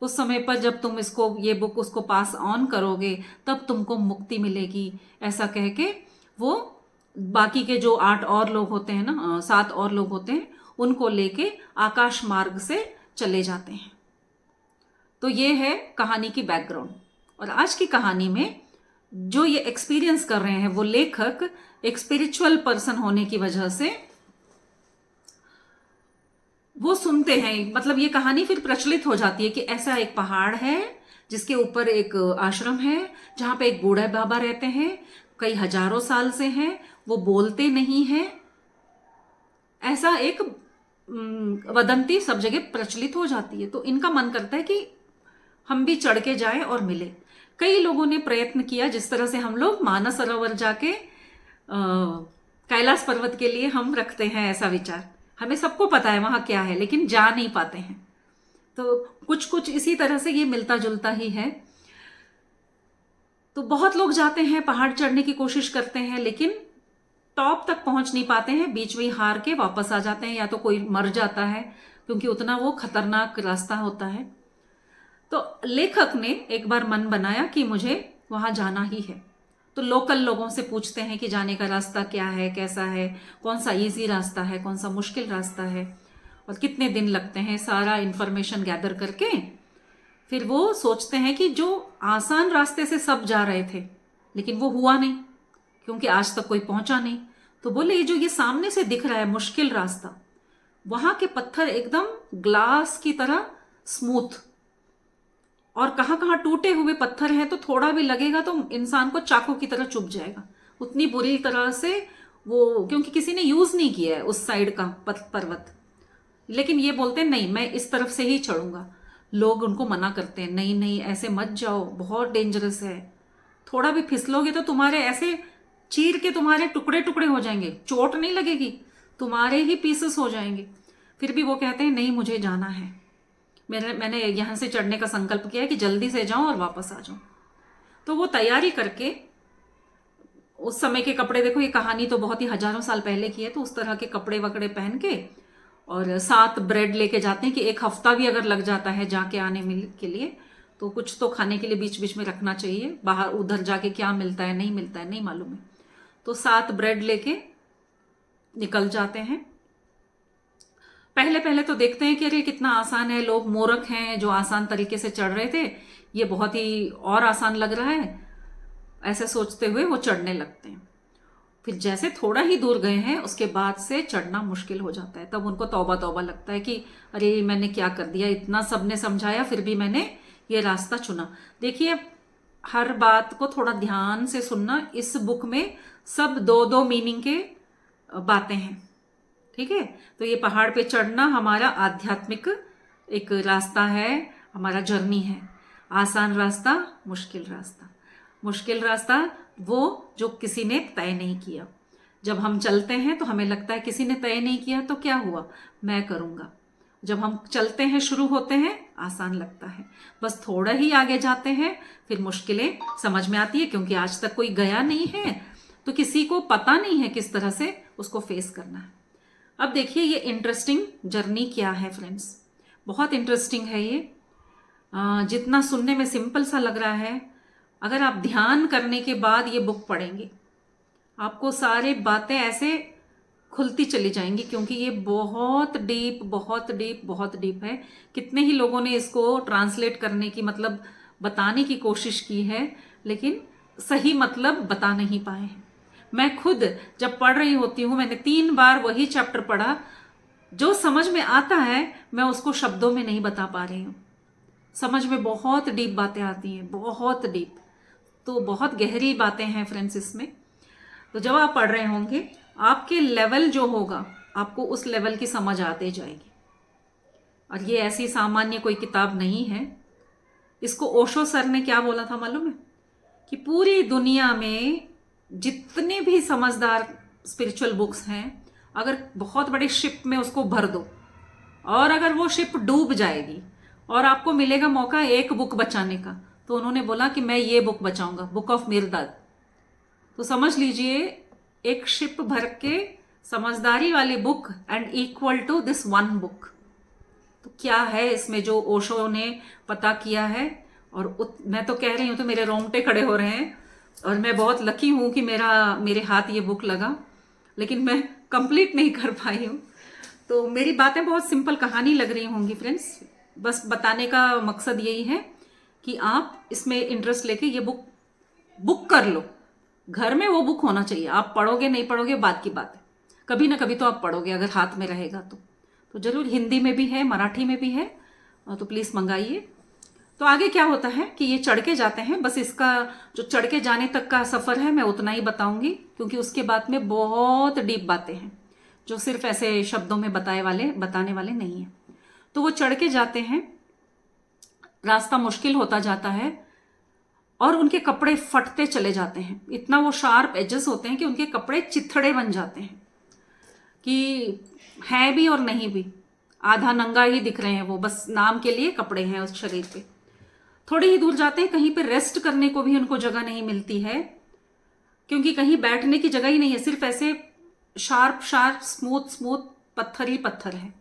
उस समय पर जब तुम ये बुक उसको पास ऑन करोगे, तब तुमको मुक्ति मिलेगी। ऐसा कह के वो बाकी के जो 8 और लोग होते हैं ना, 7 और लोग होते हैं, उनको लेके आकाश मार्ग से चले जाते हैं। तो ये है कहानी की बैकग्राउंड। और आज की कहानी में जो ये एक्सपीरियंस कर रहे हैं वो लेखक एक स्पिरिचुअल पर्सन होने की वजह से वो सुनते हैं। मतलब ये कहानी फिर प्रचलित हो जाती है कि ऐसा एक पहाड़ है जिसके ऊपर एक आश्रम है जहां पे एक बूढ़ा बाबा रहते हैं, कई हजारों साल से हैं, वो बोलते नहीं हैं। ऐसा एक वदंती सब जगह प्रचलित हो जाती है। तो इनका मन करता है कि हम भी चढ़ के जाएं और मिले। कई लोगों ने प्रयत्न किया, जिस तरह से हम लोग मानस सरोवर जाके कैलाश पर्वत के लिए हम रखते हैं ऐसा विचार, हमें सबको पता है वहां क्या है, लेकिन जा नहीं पाते हैं। तो कुछ कुछ इसी तरह से ये मिलता जुलता ही है। तो बहुत लोग जाते हैं, पहाड़ चढ़ने की कोशिश करते हैं, लेकिन टॉप तक पहुंच नहीं पाते हैं, बीच में ही हार के वापस आ जाते हैं, या तो कोई मर जाता है क्योंकि उतना वो खतरनाक रास्ता होता है। तो लेखक ने एक बार मन बनाया कि मुझे वहां जाना ही है। तो लोकल लोगों से पूछते हैं कि जाने का रास्ता क्या है, कैसा है, कौन सा इजी रास्ता है, कौन सा मुश्किल रास्ता है, और कितने दिन लगते हैं। सारा इंफॉर्मेशन गैदर करके फिर वो सोचते हैं कि जो आसान रास्ते से सब जा रहे थे, लेकिन वो हुआ नहीं क्योंकि आज तक कोई पहुंचा नहीं। तो बोले ये सामने से दिख रहा है मुश्किल रास्ता, वहां के पत्थर एकदम ग्लास की तरह स्मूथ, और कहाँ कहाँ टूटे हुए पत्थर हैं, तो थोड़ा भी लगेगा तो इंसान को चाकू की तरह चुभ जाएगा, उतनी बुरी तरह से वो, क्योंकि किसी ने यूज नहीं किया है उस साइड का पर्वत। लेकिन ये बोलते हैं नहीं, मैं इस तरफ से ही चढ़ूंगा। लोग उनको मना करते हैं, नहीं नहीं ऐसे मत जाओ, बहुत डेंजरस है, थोड़ा भी फिसलोगे तो तुम्हारे ऐसे चीर के तुम्हारे टुकड़े टुकड़े हो जाएंगे, चोट नहीं लगेगी, तुम्हारे ही पीसेस हो जाएंगे। फिर भी वो कहते हैं नहीं मुझे जाना है, मैंने यहाँ से चढ़ने का संकल्प किया है कि जल्दी से जाऊं और वापस आ जाऊं। तो वो तैयारी करके, उस समय के कपड़े देखो, ये कहानी तो बहुत ही हजारों साल पहले की है, तो उस तरह के कपड़े वकड़े पहन के, और 7 ब्रेड लेके जाते हैं कि एक हफ्ता भी अगर लग जाता है जाके आने के लिए, तो कुछ तो खाने के लिए बीच बीच में रखना चाहिए, बाहर उधर जाके क्या मिलता है नहीं मिलता है नहीं मालूम है। तो 7 ब्रेड लेके निकल जाते हैं। पहले पहले तो देखते हैं कि अरे कितना आसान है, लोग मूर्ख हैं जो आसान तरीके से चढ़ रहे थे, ये बहुत ही और आसान लग रहा है, ऐसे सोचते हुए वो चढ़ने लगते हैं। फिर जैसे थोड़ा ही दूर गए हैं उसके बाद से चढ़ना मुश्किल हो जाता है, तब उनको तौबा तौबा लगता है कि अरे मैंने क्या कर दिया, इतना सबने समझाया फिर भी मैंने ये रास्ता चुना। देखिए हर बात को थोड़ा ध्यान से सुनना, इस बुक में सब 2-2 मीनिंग के बातें हैं, ठीक है। तो ये पहाड़ पे चढ़ना हमारा आध्यात्मिक एक रास्ता है, हमारा जर्नी है। आसान रास्ता, मुश्किल रास्ता। मुश्किल रास्ता वो जो किसी ने तय नहीं किया। जब हम चलते हैं तो हमें लगता है किसी ने तय नहीं किया तो क्या हुआ, मैं करूँगा। जब हम चलते हैं, शुरू होते हैं, आसान लगता है, बस थोड़ा ही आगे जाते हैं फिर मुश्किलें समझ में आती है, क्योंकि आज तक कोई गया नहीं है तो किसी को पता नहीं है किस तरह से उसको फेस करना है। अब देखिए ये इंटरेस्टिंग जर्नी क्या है फ्रेंड्स, बहुत इंटरेस्टिंग है ये। जितना सुनने में सिंपल सा लग रहा है, अगर आप ध्यान करने के बाद ये बुक पढ़ेंगे आपको सारे बातें ऐसे खुलती चली जाएंगी, क्योंकि ये बहुत डीप बहुत डीप बहुत डीप है। कितने ही लोगों ने इसको ट्रांसलेट करने की, मतलब बताने की कोशिश की है, लेकिन सही मतलब बता नहीं पाए हैं। मैं खुद जब पढ़ रही होती हूँ, मैंने 3 बार वही चैप्टर पढ़ा, जो समझ में आता है मैं उसको शब्दों में नहीं बता पा रही हूँ। समझ में बहुत डीप बातें आती हैं, बहुत डीप, तो बहुत गहरी बातें हैं फ्रेंड्स इसमें। तो जब आप पढ़ रहे होंगे आपके लेवल जो होगा, आपको उस लेवल की समझ आते जाएगी। और ये ऐसी सामान्य कोई किताब नहीं है। इसको ओशो सर ने क्या बोला था मालूम है, कि पूरी दुनिया में जितने भी समझदार स्पिरिचुअल बुक्स हैं, अगर बहुत बड़ी शिप में उसको भर दो और अगर वो शिप डूब जाएगी और आपको मिलेगा मौका एक बुक बचाने का, तो उन्होंने बोला कि मैं ये बुक बचाऊंगा, बुक ऑफ मिर्दाद। तो समझ लीजिए एक शिप भर के समझदारी वाली book and equal to this 1 book. तो क्या है इसमें जो ओशो ने पता किया है, और मैं तो कह रही हूँ तो मेरे रोंगटे खड़े हो रहे हैं, और मैं बहुत लकी हूँ कि मेरे हाथ ये बुक लगा, लेकिन मैं कंप्लीट नहीं कर पाई हूँ। तो मेरी बातें बहुत सिंपल कहानी लग रही होंगी फ्रेंड्स, बस बताने का मकसद यही है कि आप इसमें इंटरेस्ट लेके ये बुक कर लो। घर में वो बुक होना चाहिए, आप पढ़ोगे नहीं पढ़ोगे बात की बात है, कभी ना कभी तो आप पढ़ोगे अगर हाथ में रहेगा तो जरूर। हिंदी में भी है, मराठी में भी है, तो प्लीज़ मंगाइए। तो आगे क्या होता है कि ये चढ़ के जाते हैं, बस इसका जो चढ़ के जाने तक का सफ़र है मैं उतना ही बताऊंगी, क्योंकि उसके बाद में बहुत डीप बातें हैं जो सिर्फ ऐसे शब्दों में बताने वाले नहीं हैं। तो वो चढ़ के जाते हैं, रास्ता मुश्किल होता जाता है और उनके कपड़े फटते चले जाते हैं। इतना वो शार्प एजेस होते हैं कि उनके कपड़े चिथड़े बन जाते हैं, कि है भी और नहीं भी, आधा नंगा ही दिख रहे हैं वो, बस नाम के लिए कपड़े हैं उस शरीर पे। थोड़ी ही दूर जाते हैं, कहीं पे रेस्ट करने को भी उनको जगह नहीं मिलती है। क्योंकि कहीं बैठने की जगह ही नहीं है, सिर्फ ऐसे शार्प शार्प स्मूथ स्मूथ पत्थर ही पत्थर है।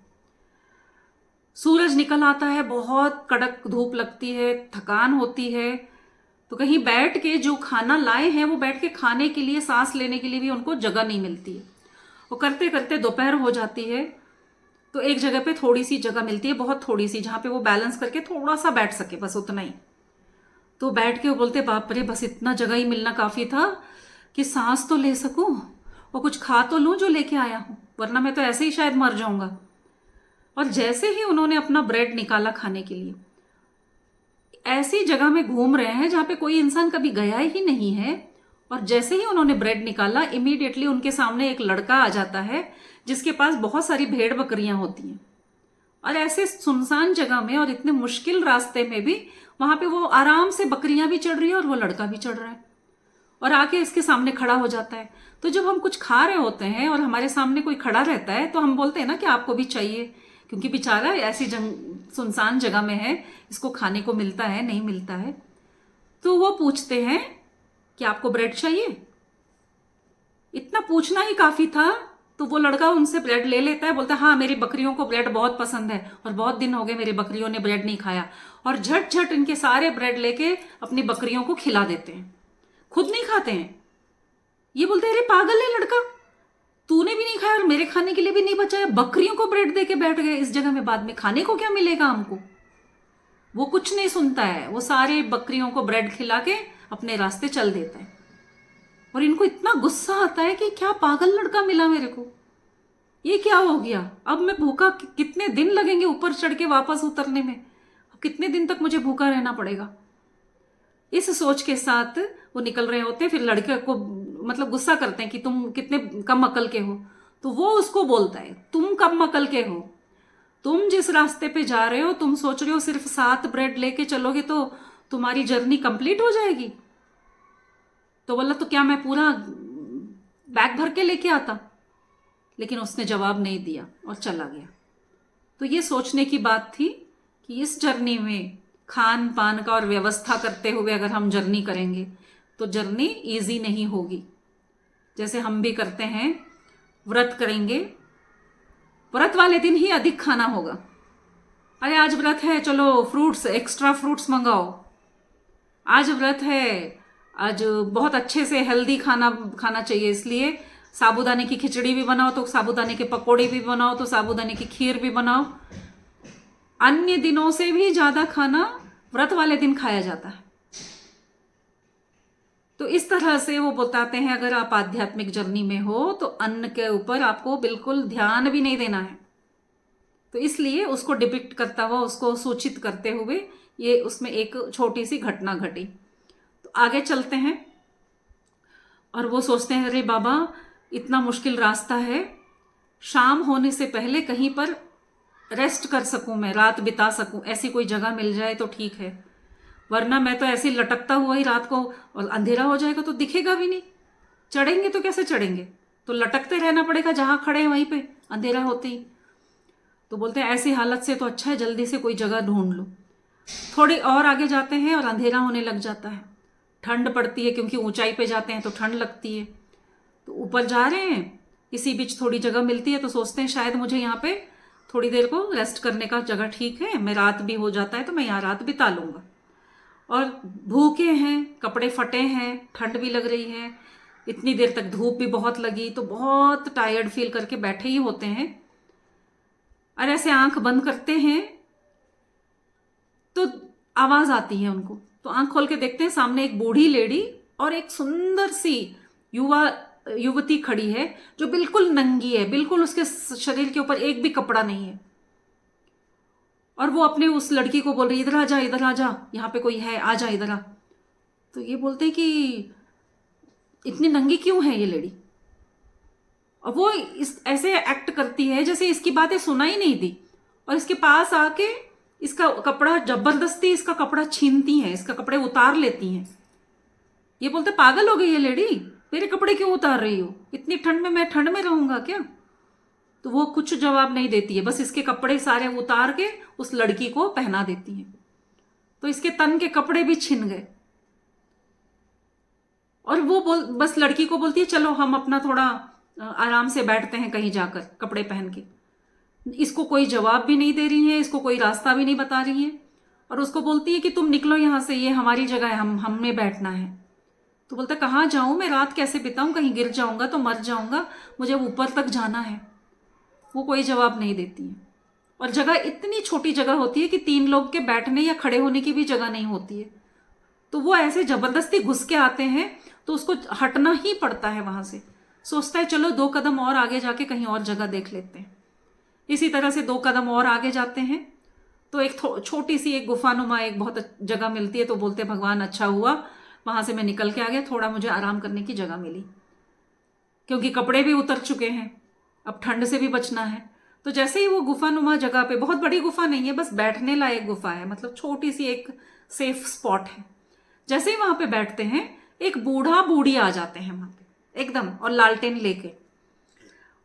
सूरज निकल आता है, बहुत कड़क धूप लगती है, थकान होती है, तो कहीं बैठ के जो खाना लाए हैं वो बैठ के खाने के लिए, सांस लेने के लिए भी उनको जगह नहीं मिलती है। वो करते करते दोपहर हो जाती है, तो एक जगह पे थोड़ी सी जगह मिलती है, बहुत थोड़ी सी, जहाँ पे वो बैलेंस करके थोड़ा सा बैठ सके, बस उतना ही। तो बैठ के वो बोलते बाप रे, बस इतना जगह ही मिलना काफ़ी था कि सांस तो ले सकूं और कुछ खा तो लूं जो लेके आया हूं, वरना मैं तो ऐसे ही शायद मर जाऊंगा। और जैसे ही उन्होंने अपना ब्रेड निकाला खाने के लिए, ऐसी जगह में घूम रहे हैं जहाँ पे कोई इंसान कभी गया ही नहीं है, और जैसे ही उन्होंने ब्रेड निकाला, इमीडिएटली उनके सामने एक लड़का आ जाता है जिसके पास बहुत सारी भेड़ बकरियां होती हैं। और ऐसे सुनसान जगह में और इतने मुश्किल रास्ते में भी वहां पे वो आराम से बकरियां भी चढ़ रही है और वो लड़का भी चढ़ रहा है, और आके इसके सामने खड़ा हो जाता है। तो जब हम कुछ खा रहे होते हैं और हमारे सामने कोई खड़ा रहता है तो हम बोलते हैं ना कि आपको भी चाहिए, क्योंकि बेचारा ऐसी सुनसान जगह में है, इसको खाने को मिलता है नहीं मिलता है। तो वो पूछते हैं कि आपको ब्रेड चाहिए। इतना पूछना ही काफी था, तो वो लड़का उनसे ब्रेड ले लेता है, बोलता है हाँ मेरी बकरियों को ब्रेड बहुत पसंद है और बहुत दिन हो गए मेरी बकरियों ने ब्रेड नहीं खाया, और झट झट इनके सारे ब्रेड लेके अपनी बकरियों को खिला देते हैं, खुद नहीं खाते हैं। ये बोलते हैं अरे पागल है लड़का, तूने भी नहीं खाया और मेरे खाने के लिए भी नहीं बचाया, बकरियों को ब्रेड दे के बैठ गए इस जगह में, बाद में खाने को क्या मिलेगा हमको। वो कुछ नहीं सुनता है, वो सारे बकरियों को ब्रेड खिला के अपने रास्ते चल देता है। और इनको इतना गुस्सा आता है कि क्या पागल लड़का मिला मेरे को, ये क्या हो गया, अब मैं भूखा, कितने दिन लगेंगे ऊपर चढ़ के वापस उतरने में, कितने दिन तक मुझे भूखा रहना पड़ेगा। इस सोच के साथ वो निकल रहे होते हैं। फिर लड़के को मतलब गुस्सा करते हैं कि तुम कितने कम अकल के हो। तो वो उसको बोलता है तुम कम अकल के हो, तुम जिस रास्ते पे जा रहे हो, तुम सोच रहे हो सिर्फ 7 ब्रेड लेके चलोगे तो तुम्हारी जर्नी कंप्लीट हो जाएगी। तो बोला तो क्या मैं पूरा बैग भर के लेके आता, लेकिन उसने जवाब नहीं दिया और चला गया। तो ये सोचने की बात थी कि इस जर्नी में खान पान का और व्यवस्था करते हुए अगर हम जर्नी करेंगे तो जर्नी इजी नहीं होगी। जैसे हम भी करते हैं, व्रत करेंगे, व्रत वाले दिन ही अधिक खाना होगा। अरे आज व्रत है, चलो फ्रूट्स, एक्स्ट्रा फ्रूट्स मंगाओ, आज व्रत है, आज बहुत अच्छे से हेल्दी खाना खाना चाहिए, इसलिए साबूदाने की खिचड़ी भी बनाओ तो साबूदाने के पकोड़े भी बनाओ तो साबूदाने की खीर भी बनाओ। अन्य दिनों से भी ज्यादा खाना व्रत वाले दिन खाया जाता है। तो इस तरह से वो बताते हैं अगर आप आध्यात्मिक जर्नी में हो तो अन्न के ऊपर आपको बिल्कुल ध्यान भी नहीं देना है। तो इसलिए उसको डिपिक्ट करता हुआ, उसको सूचित करते हुए ये उसमें एक छोटी सी घटना घटी। तो आगे चलते हैं और वो सोचते हैं अरे बाबा इतना मुश्किल रास्ता है, शाम होने से पहले कहीं पर रेस्ट कर सकूं, मैं रात बिता सकूं, ऐसी कोई जगह मिल जाए तो ठीक है, वरना मैं तो ऐसे ही लटकता हुआ ही रात को, और अंधेरा हो जाएगा तो दिखेगा भी नहीं, चढ़ेंगे तो कैसे चढ़ेंगे, तो लटकते रहना पड़ेगा जहां खड़े हैं वहीं पे अंधेरा होते ही। तो बोलते हैं ऐसी हालत से तो अच्छा है जल्दी से कोई जगह ढूंढ लो। थोड़ी और आगे जाते हैं और अंधेरा होने लग जाता है, ठंड पड़ती है क्योंकि ऊंचाई पे जाते हैं तो ठंड लगती है। तो ऊपर जा रहे हैं, इसी बीच थोड़ी जगह मिलती है तो सोचते हैं शायद मुझे यहाँ पे थोड़ी देर को रेस्ट करने का जगह ठीक है, मैं रात भी हो जाता है तो मैं यहाँ रात बिता लूंगा। और भूखे हैं, कपड़े फटे हैं, ठंड भी लग रही है, इतनी देर तक धूप भी बहुत लगी, तो बहुत टायर्ड फील करके बैठे ही होते हैं। और ऐसे आंख बंद करते हैं तो आवाज आती है उनको, तो आंख खोल के देखते हैं सामने एक बूढ़ी लेडी और एक सुंदर सी युवती खड़ी है जो बिल्कुल नंगी है, बिल्कुल उसके शरीर के ऊपर एक भी कपड़ा नहीं है। और वो अपने उस लड़की को बोल रही इधर आ जा, इधर आ जा, यहाँ पे कोई है, आ जा इधर आ। तो ये बोलते हैं कि इतनी नंगी क्यों है ये लेडी, और वो इस ऐसे एक्ट करती है जैसे इसकी बातें सुना ही नहीं दी, और इसके पास आके इसका कपड़ा जबरदस्ती इसका कपड़ा छीनती हैं, इसका कपड़े उतार लेती हैं। ये बोलते पागल हो गई ये लेडी, मेरे कपड़े क्यों उतार रही हो, इतनी ठंड में मैं ठंड में रहूंगा क्या। तो वो कुछ जवाब नहीं देती है, बस इसके कपड़े सारे उतार के उस लड़की को पहना देती है। तो इसके तन के कपड़े भी छिन गए। और वो बस लड़की को बोलती है चलो हम अपना थोड़ा आराम से बैठते हैं कहीं जाकर कपड़े पहन के। इसको कोई जवाब भी नहीं दे रही है, इसको कोई रास्ता भी नहीं बता रही है, और उसको बोलती है कि तुम निकलो यहाँ से, ये हमारी जगह है, हमें बैठना है। तो बोलता कहाँ जाऊँ मैं, रात कैसे बिताऊँ, कहीं गिर जाऊँगा तो मर जाऊँगा, मुझे ऊपर तक जाना है। वो कोई जवाब नहीं देती है। और जगह इतनी छोटी जगह होती है कि 3 लोग के बैठने या खड़े होने की भी जगह नहीं होती है। तो वो ऐसे जबरदस्ती घुस के आते हैं तो उसको हटना ही पड़ता है वहां से। सोचता है चलो 2 कदम और आगे जाके कहीं और जगह देख लेते हैं। इसी तरह से 2 कदम और आगे जाते हैं तो एक छोटी सी एक गुफानुमा एक बहुत जगह मिलती है। तो बोलते भगवान अच्छा हुआ वहां से मैं निकल के आ गया, थोड़ा मुझे आराम करने की जगह मिली, क्योंकि कपड़े भी उतर चुके हैं, अब ठंड से भी बचना है। तो जैसे ही वो गुफानुमा जगह पे, बहुत बड़ी गुफा नहीं है, बस बैठने लायक गुफा है, मतलब छोटी सी एक सेफ स्पॉट है। जैसे ही वहां पे बैठते हैं एक बूढ़ा बूढ़ी आ जाते हैं वहां पे एकदम, और लालटेन लेके,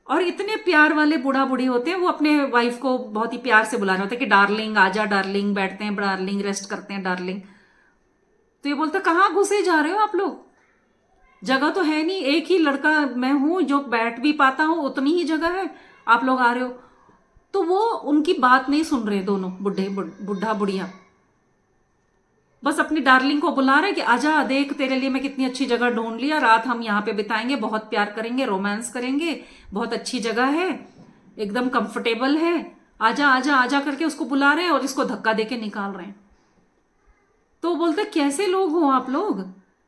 और इतने प्यार वाले बूढ़ा बूढ़ी होते हैं। वो अपने वाइफ को बहुत ही प्यार से बुला रहे होते हैं कि डार्लिंग आजा, डार्लिंग बैठते हैं, डार्लिंग रेस्ट करते हैं, डार्लिंग। तो ये बोलते कहाँ घुसे जा रहे हो आप लोग, जगह तो है नहीं, एक ही लड़का मैं हूं जो बैठ भी पाता हूं, उतनी ही जगह है, आप लोग आ रहे हो। तो वो उनकी बात नहीं सुन रहे दोनों बुढ़ा बुढ़िया, बस अपनी डार्लिंग को बुला रहे कि आजा, देख तेरे लिए मैं कितनी अच्छी जगह ढूंढ लिया, रात हम यहाँ पे बिताएंगे, बहुत प्यार करेंगे, रोमांस करेंगे, बहुत अच्छी जगह है, एकदम कंफर्टेबल है, आजा आजा आजा करके उसको बुला रहे हैं और इसको धक्का देके निकाल रहे हैं। तो बोलते कैसे लोग हो आप लोग,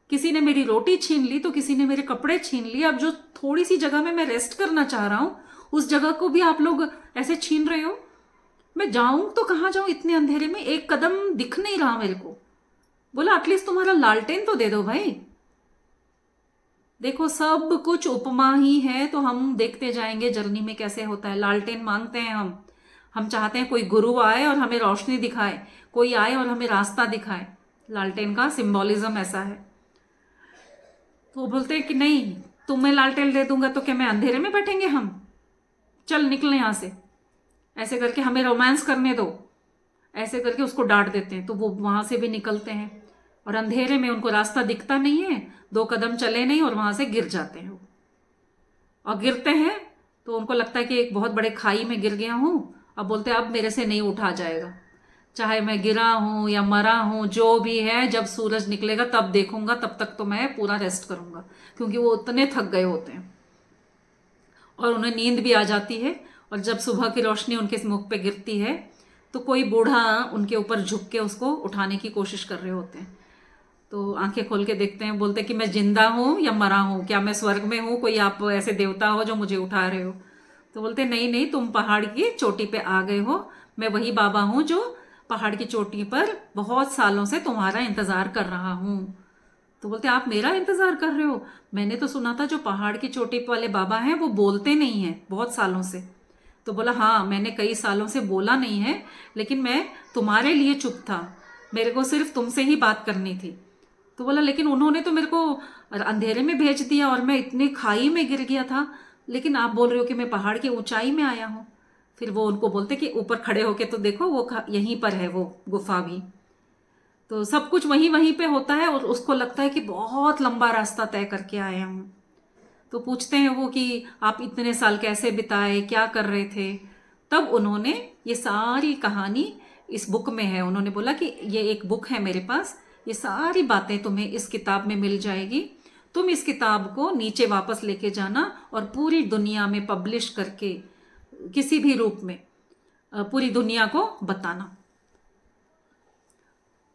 किसी ने मेरी रोटी छीन ली तो किसी ने मेरे कपड़े छीन लिए, अब जो थोड़ी सी जगह में मैं रेस्ट करना चाह रहा हूं उस जगह को भी आप लोग ऐसे छीन रहे हो। मैं जाऊं तो कहाँ जाऊं, इतने अंधेरे में एक कदम दिख नहीं रहा मेरे को। बोला एटलीस्ट तुम्हारा लालटेन तो दे दो भाई। देखो सब कुछ उपमा ही है, तो हम देखते जाएंगे जर्नी में कैसे होता है। लालटेन मांगते हैं हम चाहते हैं कोई गुरु आए और हमें रोशनी दिखाए, कोई आए और हमें रास्ता दिखाए। लालटेन का सिंबॉलिज्म ऐसा है। तो वो बोलते हैं कि नहीं, तुम्हें लालटेन दे दूंगा तो क्या मैं अंधेरे में बैठेंगे हम, चल निकले यहां से, ऐसे करके हमें रोमांस करने दो, ऐसे करके उसको डांट देते हैं। तो वो वहां से भी निकलते हैं और अंधेरे में उनको रास्ता दिखता नहीं है, 2 कदम चले नहीं और वहां से गिर जाते हैं। और गिरते हैं तो उनको लगता है कि एक बहुत बड़े खाई में गिर गया हूं। अब बोलते हैं अब मेरे से नहीं उठा जाएगा, चाहे मैं गिरा हूं या मरा हूं, जो भी है, जब सूरज निकलेगा तब देखूंगा, तब तक तो मैं पूरा रेस्ट करूंगा। क्योंकि वो उतने थक गए होते हैं और उन्हें नींद भी आ जाती है। और जब सुबह की रोशनी उनके मुख पे गिरती है तो कोई बूढ़ा उनके ऊपर झुक के उसको उठाने की कोशिश कर रहे होते हैं। तो आंखें खोल के देखते हैं, बोलते हैं कि मैं जिंदा हूं या मरा हूं, क्या मैं स्वर्ग में हूं, कोई आप ऐसे देवता हो जो मुझे उठा रहे हो। तो बोलते नहीं नहीं, तुम पहाड़ की चोटी पे आ गए हो, मैं वही बाबा हूं जो पहाड़ की चोटी पर बहुत सालों से तुम्हारा इंतजार कर रहा हूं। तो बोलते आप मेरा इंतजार कर रहे हो, मैंने तो सुना था जो पहाड़ की चोटी वाले बाबा हैं वो बोलते नहीं हैं बहुत सालों से। तो बोला हाँ, मैंने कई सालों से बोला नहीं है, लेकिन मैं तुम्हारे लिए चुप था, मेरे को सिर्फ तुमसे ही बात करनी थी। तो बोला लेकिन उन्होंने तो मेरे को अंधेरे में भेज दिया और मैं इतनी खाई में गिर गया था, लेकिन आप बोल रहे हो कि मैं पहाड़ की ऊंचाई में आया हूं। फिर वो उनको बोलते कि ऊपर खड़े होके तो देखो, वो यहीं पर है वो गुफा भी। तो सब कुछ वहीं वहीं पे होता है और उसको लगता है कि बहुत लंबा रास्ता तय करके आया हूं। तो पूछते हैं वो कि आप इतने साल कैसे बिताए, क्या कर रहे थे। तब उन्होंने ये सारी कहानी इस बुक में है। उन्होंने बोला कि ये एक बुक है मेरे पास, ये सारी बातें तुम्हें इस किताब में मिल जाएगी, तुम इस किताब को नीचे वापस लेके जाना और पूरी दुनिया में पब्लिश करके किसी भी रूप में पूरी दुनिया को बताना,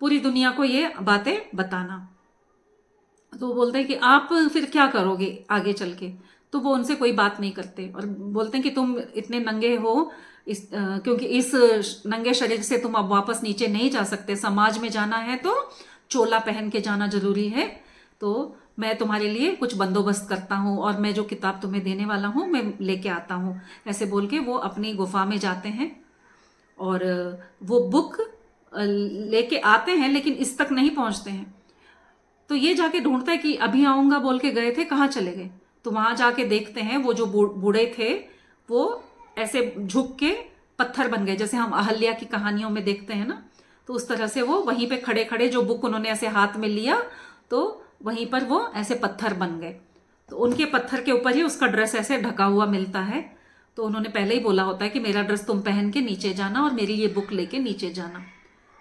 पूरी दुनिया को ये बातें बताना। तो वो बोलते हैं कि आप फिर क्या करोगे आगे चल के। तो वो उनसे कोई बात नहीं करते और बोलते हैं कि तुम इतने नंगे हो क्योंकि इस नंगे शरीर से तुम अब वापस नीचे नहीं जा सकते, समाज में जाना है तो चोला पहन के जाना जरूरी है। तो मैं तुम्हारे लिए कुछ बंदोबस्त करता हूँ और मैं जो किताब तुम्हें देने वाला हूँ मैं लेके आता हूँ। ऐसे बोल के वो अपनी गुफा में जाते हैं और वो बुक लेके आते हैं, लेकिन इस तक नहीं पहुंचते हैं। तो ये जाके ढूंढता है कि अभी आऊंगा बोल के गए थे, कहाँ चले गए। तो वहां जाके देखते हैं वो जो बूढ़े थे वो ऐसे झुक के पत्थर बन गए, जैसे हम अहल्या की कहानियों में देखते हैं ना। तो उस तरह से वो वहीं पे खड़े खड़े, जो बुक उन्होंने ऐसे हाथ में लिया तो वहीं पर वो ऐसे पत्थर बन गए। तो उनके पत्थर के ऊपर ही उसका ड्रेस ऐसे ढका हुआ मिलता है। तो उन्होंने पहले ही बोला होता है कि मेरा ड्रेस तुम पहन के नीचे जाना और मेरी ये बुक लेके नीचे जाना।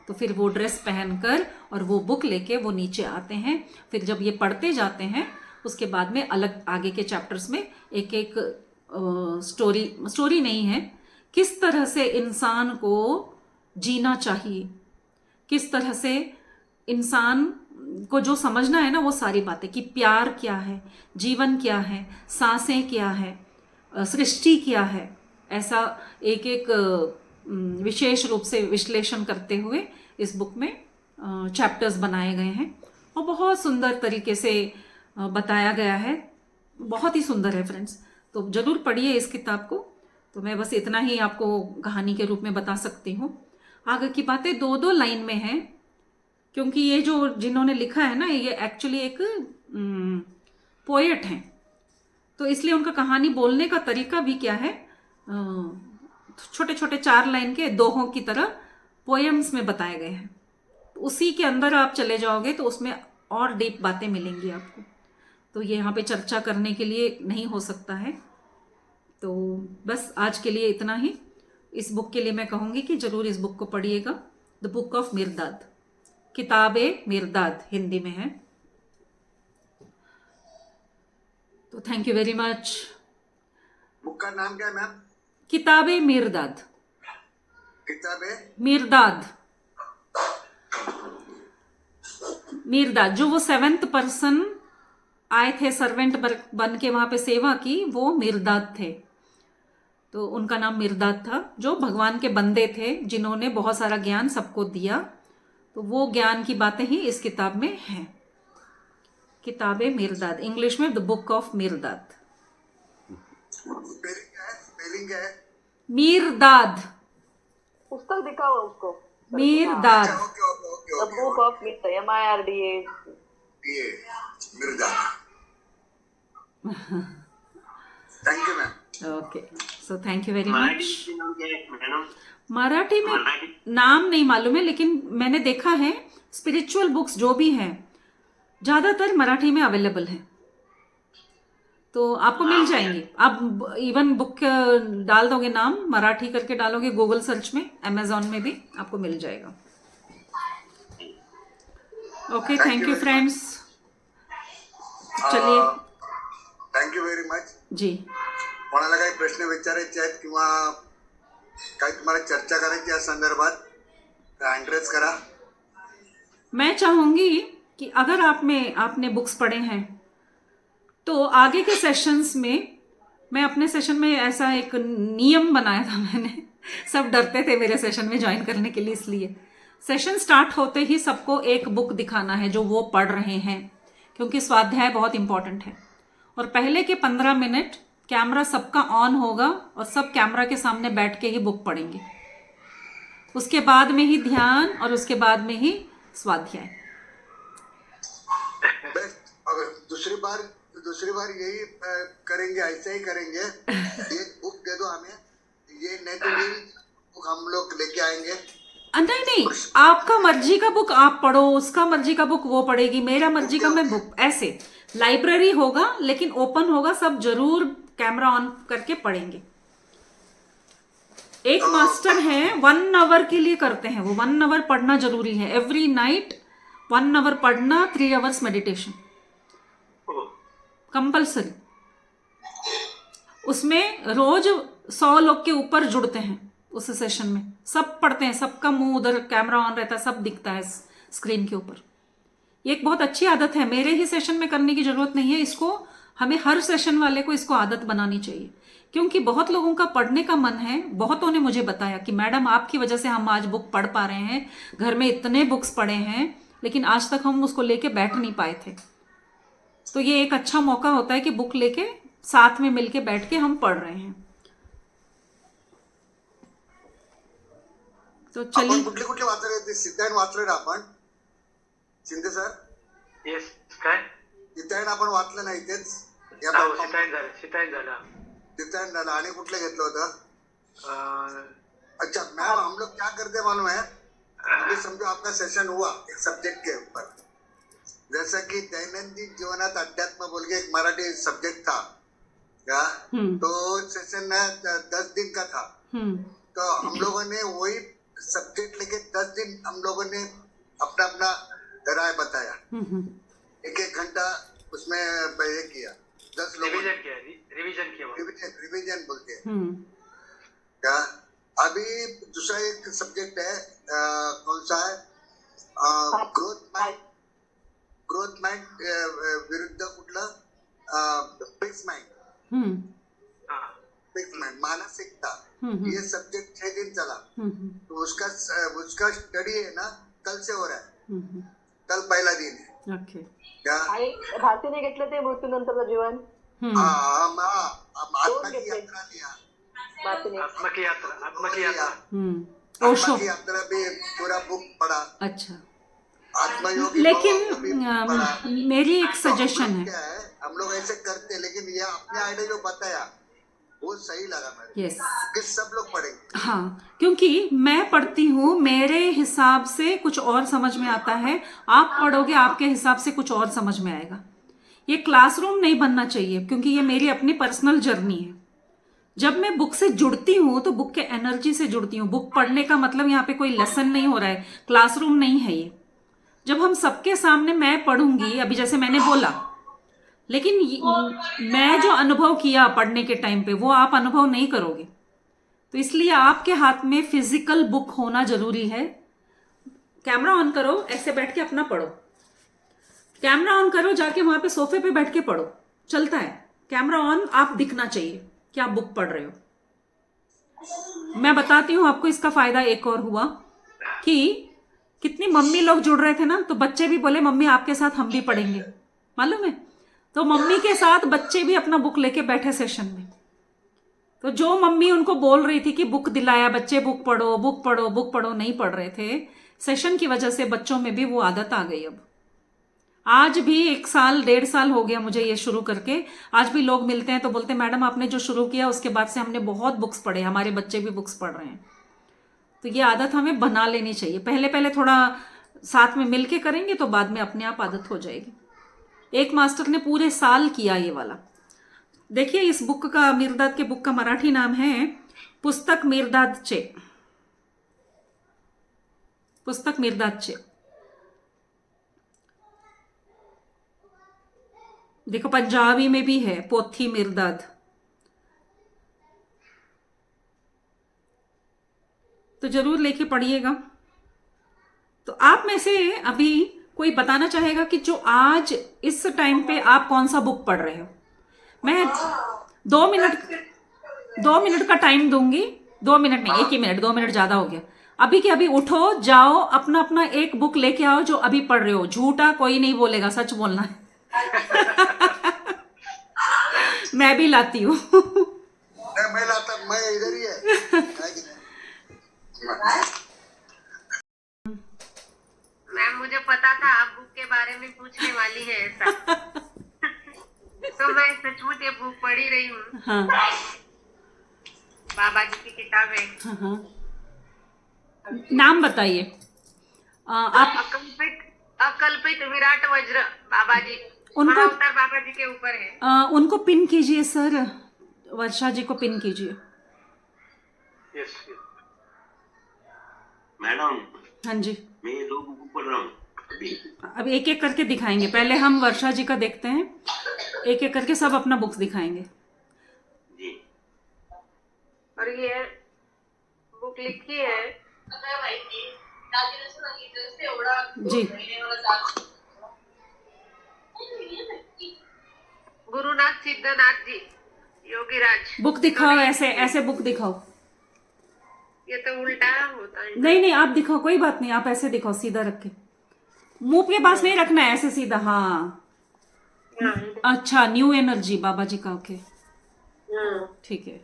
तो फिर वो ड्रेस पहनकर और वो बुक लेके वो नीचे आते हैं। फिर जब ये पढ़ते जाते हैं उसके बाद में अलग आगे के चैप्टर्स में एक एक स्टोरी नहीं है, किस तरह से इंसान को जीना चाहिए, किस तरह से इंसान को जो समझना है ना वो सारी बातें, कि प्यार क्या है, जीवन क्या है, सांसें क्या है, सृष्टि क्या है, ऐसा एक एक विशेष रूप से विश्लेषण करते हुए इस बुक में चैप्टर्स बनाए गए हैं और बहुत सुंदर तरीके से बताया गया है। बहुत ही सुंदर है फ्रेंड्स, तो ज़रूर पढ़िए इस किताब को। तो मैं बस इतना ही आपको कहानी के रूप में बता सकती हूँ। आगे की बातें दो दो लाइन में हैं, क्योंकि ये जो जिन्होंने लिखा है ना ये एक्चुअली एक पोएट हैं, तो इसलिए उनका कहानी बोलने का तरीका भी क्या है, छोटे छोटे 4 लाइन के दोहों की तरह पोएम्स में बताए गए हैं। तो उसी के अंदर आप चले जाओगे तो उसमें और डीप बातें मिलेंगी आपको। तो ये यहाँ पे चर्चा करने के लिए नहीं हो सकता है। तो बस आज के लिए इतना ही। इस बुक के लिए मैं कहूँगी कि ज़रूर इस बुक को पढ़िएगा, द बुक ऑफ मिर्दाद, किताबे मिर्दाद हिंदी में है। तो thank you very much. Book का नाम क्या है मैम? किताबे मिर्दाद। किताबे मिर्दाद, मिर्दाद जो वो 7th पर्सन आए थे सर्वेंट बन के वहां पे सेवा की, वो मिर्दाद थे। तो उनका नाम मिर्दाद था, जो भगवान के बंदे थे जिन्होंने बहुत सारा ज्ञान सबको दिया। तो वो ज्ञान की बातें ही इस किताब में हैं। किताबे मिर्दाद, इंग्लिश में द बुक ऑफ मिर्दाद। स्पेलिंग क्या है? मिर्दाद, पुस्तक दिखाओ उसको। मिर्दाद, द बुक ऑफ MIRDA। ये Mirza. Thank you ma'am. Okay, so thank you very much. Madam Marathi में नाम नहीं मालूम है, लेकिन मैंने देखा है स्पिरिचुअल बुक्स जो भी हैं ज़्यादातर मराठी में अवेलेबल हैं, तो आपको मिल जाएंगी। आप इवन बुक डाल दोगे नाम मराठी करके डालोगे गूगल सर्च में, अमेजोन में भी आपको मिल जाएगा। Okay, thank you friends. चलिए, थँक यू व्हेरी मच। जी, कोणाला काही प्रश्न विचारायचे आहेत किंवा काही तुम्हाला चर्चा करायची या संदर्भात एंट्रेस करा। मैं चाहूँगी कि अगर आपने बुक्स पढ़े हैं तो आगे के सेशंस में, मैं अपने सेशन में ऐसा एक नियम बनाया था मैंने, सब डरते थे मेरे सेशन में ज्वाइन करने के लिए, इसलिए सेशन स्टार्ट होते ही सबको एक बुक दिखाना है जो वो पढ़ रहे हैं, क्योंकि स्वाध्याय बहुत इंपॉर्टेंट है। और पहले के 15 मिनट कैमरा सबका ऑन होगा और सब कैमरा के सामने बैठ के ही बुक पढ़ेंगे, उसके बाद में ही ध्यान और उसके बाद में ही स्वाध्याय। बेस्ट। अगर दूसरी बार यही करेंगे, ऐसा ही करेंगे। एक बुक दे दो हमें, ये नहीं तो ये बुक हम लोग लेके आएंगे। नहीं, आपका मर्जी का बुक आप पढ़ो, उसका मर्जी का बुक वो पढ़ेगी, मेरा मर्जी का मैं बुक, ऐसे लाइब्रेरी होगा लेकिन ओपन होगा, सब जरूर कैमरा ऑन करके पढ़ेंगे। एक मास्टर है 1 आवर के लिए करते हैं, वो 1 आवर पढ़ना जरूरी है। एवरी नाइट 1 आवर पढ़ना, 3 आवर्स मेडिटेशन कंपल्सरी। उसमें रोज 100 लोग के ऊपर जुड़ते हैं उस सेशन में, सब पढ़ते हैं, सबका मुंह उधर कैमरा ऑन रहता है, सब दिखता है स्क्रीन के ऊपर। ये एक बहुत अच्छी आदत है, मेरे ही सेशन में करने की जरूरत नहीं है, इसको हमें हर सेशन वाले को इसको आदत बनानी चाहिए, क्योंकि बहुत लोगों का पढ़ने का मन है। बहुतों ने मुझे बताया कि मैडम आपकी वजह से हम आज बुक पढ़ पा रहे हैं, घर में इतने बुक्स पढ़े हैं लेकिन आज तक हम उसको लेके बैठ नहीं पाए थे। तो ये एक अच्छा मौका होता है कि बुक लेके साथ में मिलके बैठ के हम पढ़ रहे हैं। तो चलिए, कुठले वाचले? सिद्धायन वाचले ना आपण? शिंदे सर, येस काय सिद्धायन आपण वाचलं नाही तेच? शितायन झाला सिद्धायन झालं आणि कुठलं घेतलं होतं? अच्छा मैम, हम लोग क्या करते मालूम है, अभी समझो आपका सेशन हुआ एक सब्जेक्ट के ऊपर, जैसा कि दैनंदिन जीवनात अध्यात्म बोल के एक मराठी सब्जेक्ट था क्या, तो सेशन 10 दिन का था। तो हम लोगों ने वही सब्जेक्ट लेके 10 दिन हम लोगों ने अपना अपना राय बताया। एक एक घंटा उसमें ये किया, 10 लोगों ने रिवीजन किया। रिवीजन बोलते हैं क्या। अभी दूसरा एक सब्जेक्ट है, कौन सा है, ग्रोथ माइंड विरुद्ध कुठलं, फिक्स माइंड, फिक्स माइंड मानसिकता। ये सब्जेक्ट 6 दिन चला। तो उसका स्टडी है ना, कल से हो रहा है। कल पहला दिन है। ओके। क्या आणि भारतीने घेतलं ते मृत्यूनंतरचं जीवन आत्मा की यात्रा लिया, भारतीने आत्मा की यात्रा आत्मा की यात्रा भी पूरा बुक पढ़ा। अच्छा, आत्मयोगी लेकिन मेरी एक सजेशन क्या है। है, हम लोग ऐसे करते, लेकिन ये अपने आइडिया जो बताया वो सही लगा मेरे। यस, कि सब लोग पढ़ेंगे। हाँ, क्योंकि मैं पढ़ती हूँ, मेरे हिसाब से कुछ और समझ में आता है, आप पढ़ोगे आपके हिसाब से कुछ और समझ में आएगा। ये क्लासरूम नहीं बनना चाहिए, क्योंकि ये मेरी अपनी पर्सनल जर्नी है। जब मैं बुक से जुड़ती हूँ तो बुक के एनर्जी से जुड़ती हूँ। बुक पढ़ने का मतलब यहाँ पे कोई लेसन नहीं हो रहा है, क्लासरूम नहीं है ये। जब हम सबके सामने मैं पढ़ूंगी, अभी जैसे मैंने बोला, लेकिन मैं जो अनुभव किया पढ़ने के टाइम पे वो आप अनुभव नहीं करोगे। तो इसलिए आपके हाथ में फिजिकल बुक होना जरूरी है। कैमरा ऑन करो, ऐसे बैठ के अपना पढ़ो। कैमरा ऑन करो, जाके वहां पे सोफे पे बैठ के पढ़ो, चलता है। कैमरा ऑन, आप दिखना चाहिए कि आप बुक पढ़ रहे हो। मैं बताती हूँ आपको इसका फायदा एक और हुआ कि कितनी मम्मी लोग जुड़ रहे थे ना, तो बच्चे भी बोले मम्मी आपके साथ हम भी पढ़ेंगे, मालूम है। तो मम्मी के साथ बच्चे भी अपना बुक लेके बैठे सेशन में। तो जो मम्मी उनको बोल रही थी कि बुक दिलाया, बच्चे बुक पढ़ो बुक पढ़ो बुक पढ़ो, नहीं पढ़ रहे थे, सेशन की वजह से बच्चों में भी वो आदत आ गई। अब आज भी 1 साल 1.5 साल हो गया मुझे ये शुरू करके। आज भी लोग मिलते हैं तो बोलते हैं मैडम आपने जो शुरू किया उसके बाद से हमने बहुत बुक्स पढ़े, हमारे बच्चे भी बुक्स पढ़ रहे हैं। तो ये आदत हमें बना लेनी चाहिए। पहले पहले थोड़ा साथ में मिलके करेंगे तो बाद में अपने आप आदत हो जाएगी। एक मास्टर ने पूरे साल किया ये वाला। देखिए इस बुक का, मिर्दाद के बुक का मराठी नाम है पुस्तक मिर्दादचे। पुस्तक मिर्दादचे। देखो पंजाबी में भी है, पोथी मिर्दाद। तो जरूर लेके पढ़िएगा। तो आप में से अभी कोई बताना चाहेगा कि जो आज इस टाइम पे आप कौन सा बुक पढ़ रहे हो? मैं 2 मिनट का टाइम दूंगी। 2 मिनट नहीं, 1 ही मिनट, 2 मिनट ज्यादा हो गया। अभी के अभी उठो, जाओ, अपना अपना एक बुक लेके आओ जो अभी पढ़ रहे हो। झूठा कोई नहीं बोलेगा, सच बोलना है। मैं भी लाती हूँ। मैं लाता, मैं इधर ही है। मैम मुझे पता था आप बुक के बारे में पूछने वाली है ऐसा। तो मैं सचमुच ये बुक पढ़ी रही हूँ। हाँ बाबा जी की किताब है। हाँ हाँ। नाम बताइए आप। अकल्पित विराट वज्र, बाबा जी, उनको महाअवतार बाबा जी के ऊपर है। उनको पिन कीजिए सर, वर्षा जी को पिन कीजिए। यस मैडम, हाँ जी, मैं ये 2 बुक पढ़ रहा हूँ अभी। अब एक एक करके दिखाएंगे। पहले हम वर्षा जी का देखते हैं, एक एक करके सब अपना बुक्स दिखाएंगे जी। और ये बुक लिखी है जी। गुरुनाथ सिद्धनाथ जी योगीराज। बुक दिखाओ, ऐसे ऐसे बुक दिखाओ। ये तो उल्टा होता है। नहीं नहीं, आप दिखाओ, कोई बात नहीं, आप ऐसे दिखाओ, सीधा रख के। मुंह के पास नहीं रखना है, ऐसे सीधा। हाँ अच्छा, न्यू एनर्जी बाबा जी का, ओके ठीक है।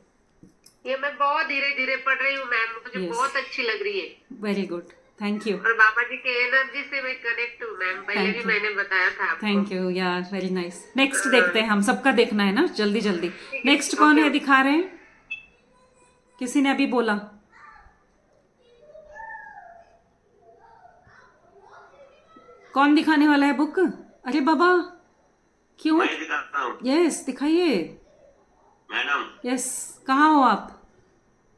ये मैं बहुत धीरे धीरे पढ़ रही हूँ मैम, मुझे Yes. बहुत अच्छी लग रही है। Very good, thank you. और बाबा जी के एनर्जी से मैं कनेक्ट हूँ मैम, पहले Thank भी you. मैंने बताया था आपको। थैंक यू यार, वेरी नाइस। नेक्स्ट देखते हैं, हम सबका देखना है ना, जल्दी जल्दी। नेक्स्ट कौन है, दिखा रहे हैं? किसी ने अभी बोला। कौन दिखाने वाला है बुक? अरे बाबा क्यों? मैं दिखाता हूँ यस दिखाइए। मैडम। यस कहाँ हो आप?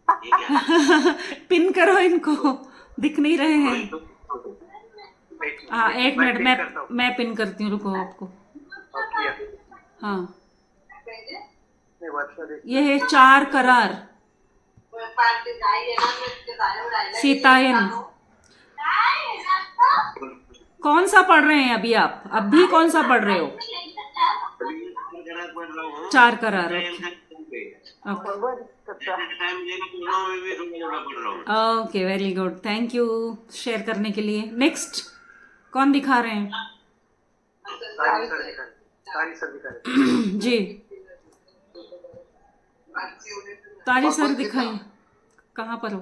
ठीक है। पिन करो इनको, दिख नहीं रहे हैं। हाँ एक मिनट, पिन करता हूँ। मैं पिन करती हूँ, रुको आपको। और किया। हाँ नहीं, WhatsApp देख। ये है 4 करार, सीतायन। कौन सा पढ़ रहे हैं अभी आप? अभी कौन सा पढ़ रहे हो? पढ़ रहा हूँ। 4 करार। भगवत गीता। टाइम देगा तो उन्हों में भी थोड़ा पढ़ रहा हूँ। Okay very good, thank you share करने के लिए। नेक्स्ट कौन दिखा रहे हैं? तारी सर दिखा रहे। तारी सर दिखा रहे। जी तारी सर दिखाइए। कहाँ पर हो?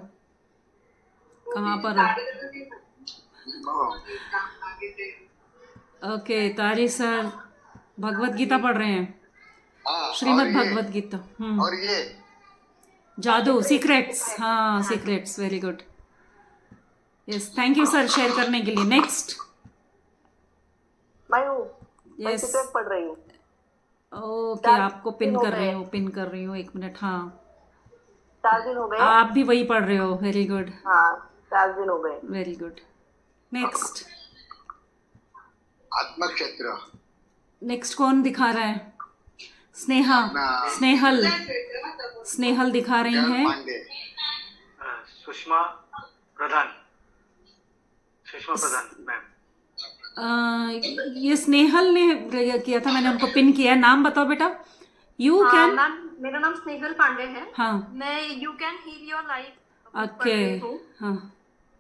कहाँ पर हो? ओके तारी सर भगवत गीता पढ़ रहे हैं, हाँ, श्रीमद् भगवत गीता। और ये जादू, सीक्रेट्स। हाँ secrets, very good. Yes thank you sir share करने के लिए। नेक्स्ट। मैं हूँ, मैं यस सीक्रेट पढ़ रही हूँ। ओके 4 आपको पिन दिन हो कर रही गए। हूँ, पिन कर रही हूँ, एक मिनट। हाँ 4 दिन हो गए। आप भी वही पढ़ रहे हो, वेरी गुड हाँ 4 दिन हो गए। Very good. नेक्स्ट। आत्मक्षेत्र। नेक्स्ट कौन दिखा रहा है? स्नेहा, स्नेहल, स्नेहल दिखा रही हैं। पांडे। सुषमा प्रधान। सुषमा प्रधान मैम। ये स्नेहल ने किया था, मैंने उनको पिन किया। नाम बताओ बेटा। You can. मैम मेरा नाम स्नेहल पांडे है। हाँ मैं you can heal your life okay. हाँ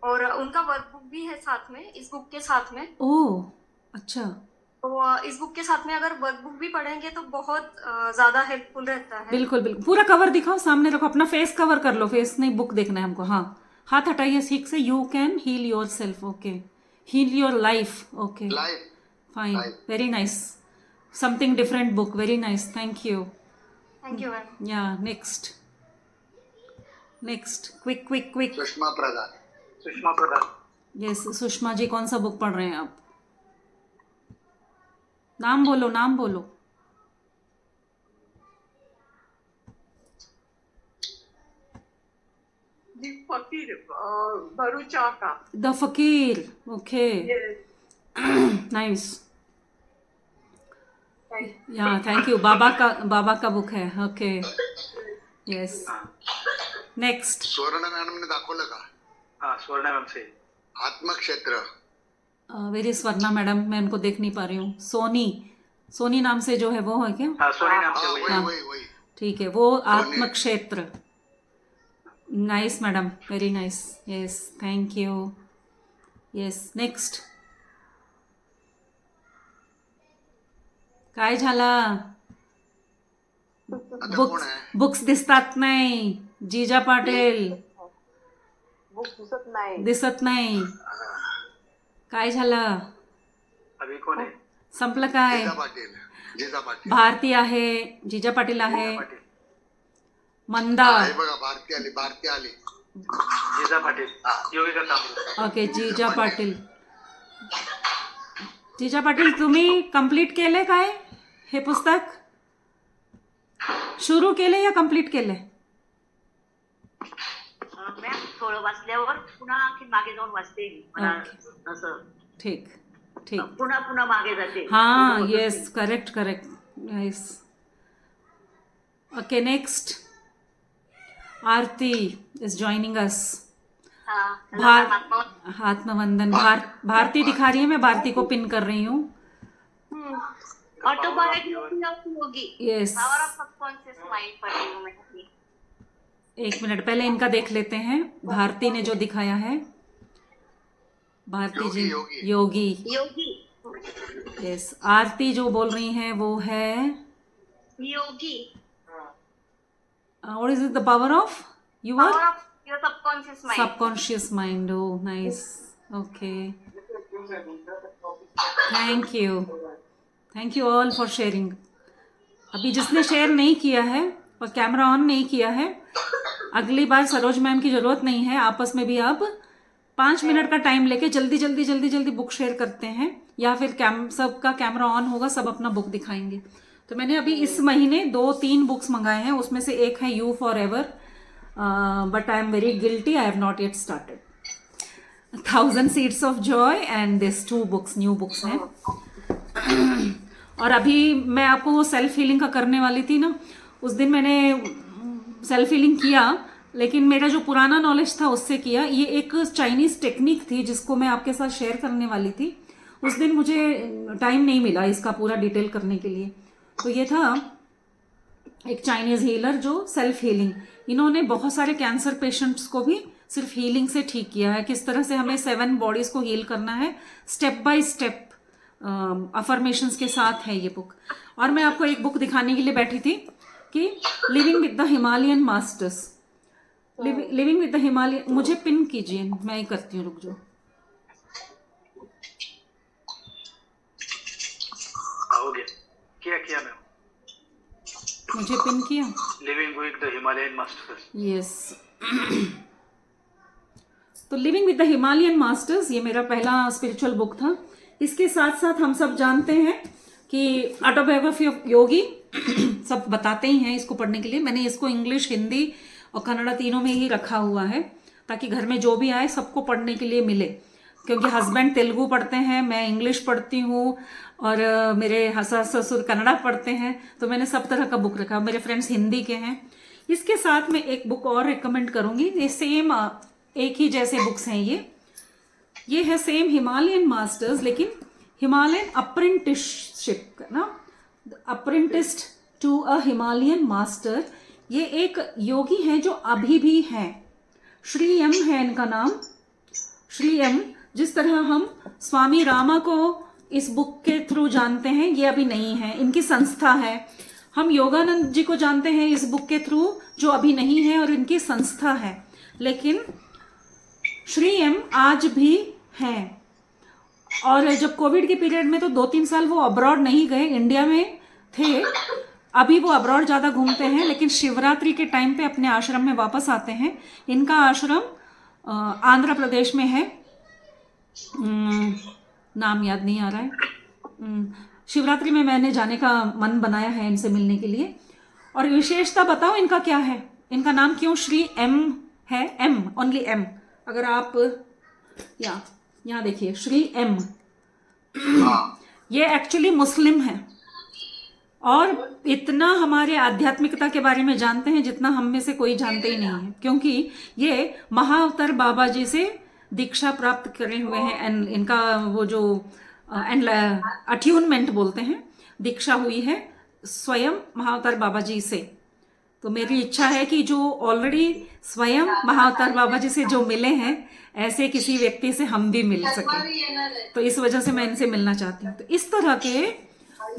और उनका वर्कबुक भी है साथ में, इस बुक के साथ में। ओह अच्छा। तो इस बुक के साथ में अगर वर्कबुक भी पढ़ेंगे तो बहुत ज्यादा हेल्पफुल रहता है। बिल्कुल बिल्कुल, पूरा कवर दिखाओ, सामने रखो, अपना फेस कवर कर लो। फेस नहीं, बुक देखना है हमको। हाँ हाथ हटाइए ठीक से। You can heal yourself, okay. Heal your life, okay life. Fine, Life. Very nice. Something different book, very nice, thank you. Thank you ma'am. Yeah next, next, quick quick quick. Sushma Pradhan. Sushma Pradhan. Yes Sushma ji कौन सा book पढ़ रहे हैं आप? नाम बोलो, नाम बोलो। फकीर भरूचा का। द फकीर, ओके नाइस। या थैंक यू। बाबा का बुक है, ओके यस। नेक्स्ट। स्वर्ण मॅडमने दाखवलं का? हाँ स्वर्णा मैम से। आत्मक्षेत्र। वेरी स्वर्णा मैडम, मैं उनको देख नहीं पा रही हूँ। सोनी, सोनी नाम से जो है वो है क्या? हाँ सोनी नाम से हाँ वही। वही वही वही। ठीक है, वो आत्मक्षेत्र। Nice madam, very nice, yes thank you. Yes next. काय झाला? आता कोण आहे? बुक्स दिसतात नाही. जीजा पाटील बुक दिसत नाही. दिसत नाही. काय झालं? अभी कौन है? संपलं काय? जिजा पाटील. जिजा पाटील. भारती आहे, जीजा पाटील आहे, पाटील. मंदा. हे बघा भारती आली, भारती आली. जीजा पाटील. योगिका कामरू. ओके जीजा पाटील. जीजा पाटील तुम्ही कंप्लीट केले काय हे पुस्तक? सुरू केले या कंप्लीट केले? मॅम थोडं वाचल्यावर पुन्हा आणखी मागे जाऊन वाचते मी. मला ओके. असं ठीक ठीक. पुन्हा पुन्हा मागे जाते. हाँ पुढं होतच येस नाही. Correct correct yes. Okay next. Aarti is joining us. हाँ, आत्मवंदन. भारती दिखा रही है, मैं भारती को पिन कर रही हूँ. Autobiography of Yogi. Yes power of subconscious mind पढ़ी हूँ मैं अपनी. एक मिनट पहले इनका देख लेते हैं. भारती ने जो दिखाया है, भारती जी योगी. योगी यस. आरती जो बोल रही हैं वो है yogi. What is it? The power of power your of your subconscious mind. Subconscious mind. Oh nice. Okay thank you all for sharing. अभी जिसने शेयर नहीं किया है और कैमरा ऑन नहीं किया है, अगली बार सरोज मैम की ज़रूरत नहीं है. आपस में भी आप 5 मिनट का टाइम लेके जल्दी जल्दी जल्दी जल्दी बुक शेयर करते हैं, या फिर सबका कैमरा ऑन होगा, सब अपना बुक दिखाएंगे। तो मैंने अभी इस महीने 2-3 बुक्स मंगाए हैं, उसमें से एक है you for ever, but I am very guilty, I have not yet started. 1000 Seeds of Joy and this 2 books new books हैं। और अभी मैं आपको वो सेल्फ हीलिंग का करने वाली थी ना, उस दिन मैंने सेल्फ हीलिंग किया, लेकिन मेरा जो पुराना नॉलेज था उससे किया। ये एक चाइनीज टेक्निक थी जिसको मैं आपके साथ शेयर करने वाली थी, उस दिन मुझे टाइम नहीं मिला इसका पूरा डिटेल करने के लिए। तो ये था एक चाइनीज हीलर जो सेल्फ हीलिंग, इन्होंने बहुत सारे कैंसर पेशेंट्स को भी सिर्फ हीलिंग से ठीक किया है। किस तरह से हमें 7 बॉडीज को हील करना है, स्टेप बाय स्टेप अफर्मेशंस के साथ है ये बुक। और मैं आपको एक बुक दिखाने के लिए बैठी थी कि living with the Himalayan masters, living with the Himalayan. मुझे पिन कीजिए, मैं ही करती हूँ, रुक जाओ। आओगे? किया मैं। मुझे पिन किया। Living with the Himalayan masters. Yes. तो living with the Himalayan masters ये मेरा पहला स्पिरिचुअल बुक था। इसके साथ साथ हम सब जानते हैं कि ऑटोबायोग्राफी ऑफ योगी सब बताते ही हैं इसको पढ़ने के लिए। मैंने इसको इंग्लिश, हिंदी और कन्नड़ा तीनों में ही रखा हुआ है, ताकि घर में जो भी आए सबको पढ़ने के लिए मिले। क्योंकि हस्बैंड तेलुगु पढ़ते हैं, मैं इंग्लिश पढ़ती हूँ, और मेरे सास ससुर कन्नड़ा पढ़ते हैं, तो मैंने सब तरह का बुक रखा। मेरे फ्रेंड्स हिंदी के हैं। इसके साथ में एक बुक और रिकमेंड करूँगी, ये सेम एक ही जैसे बुक्स हैं। ये है सेम हिमालयन मास्टर्स, लेकिन हिमालयन अप्रेंटिसशिप ना, apprenticed to a Himalayan master. ये एक योगी हैं जो अभी भी हैं, श्री एम है इनका नाम, श्री एम। जिस तरह हम स्वामी रामा को इस बुक के थ्रू जानते हैं, ये अभी नहीं है, इनकी संस्था है। हम योगानंद जी को जानते हैं इस बुक के थ्रू, जो अभी नहीं है, और इनकी संस्था है। लेकिन श्री एम आज भी हैं। और जब कोविड के पीरियड में तो 2-3 साल वो अब्रॉड नहीं गए, इंडिया में थे। अभी वो अब्रॉड ज़्यादा घूमते हैं, लेकिन शिवरात्रि के टाइम पे अपने आश्रम में वापस आते हैं। इनका आश्रम आंध्र प्रदेश में है, नाम याद नहीं आ रहा है। शिवरात्रि में मैंने जाने का मन बनाया है इनसे मिलने के लिए। और विशेषता बताओ इनका क्या है, इनका नाम क्यों श्री एम है, एम, ओनली एम। अगर आप यहाँ देखिए, श्री एम, ये एक्चुअली मुस्लिम है, और इतना हमारे आध्यात्मिकता के बारे में जानते हैं जितना हम में से कोई जानते ही नहीं है। क्योंकि ये महाअवतार बाबा जी से दीक्षा प्राप्त करे हुए हैं, इनका वो जो अट्यूनमेंट बोलते हैं, दीक्षा हुई है स्वयं महाअवतार बाबा जी से। तो मेरी इच्छा है कि जो ऑलरेडी स्वयं महाअवतार बाबा जी से जो मिले हैं, ऐसे किसी व्यक्ति से हम भी मिल सके। तो इस वजह से मैं इनसे मिलना चाहती हूँ। तो इस तरह के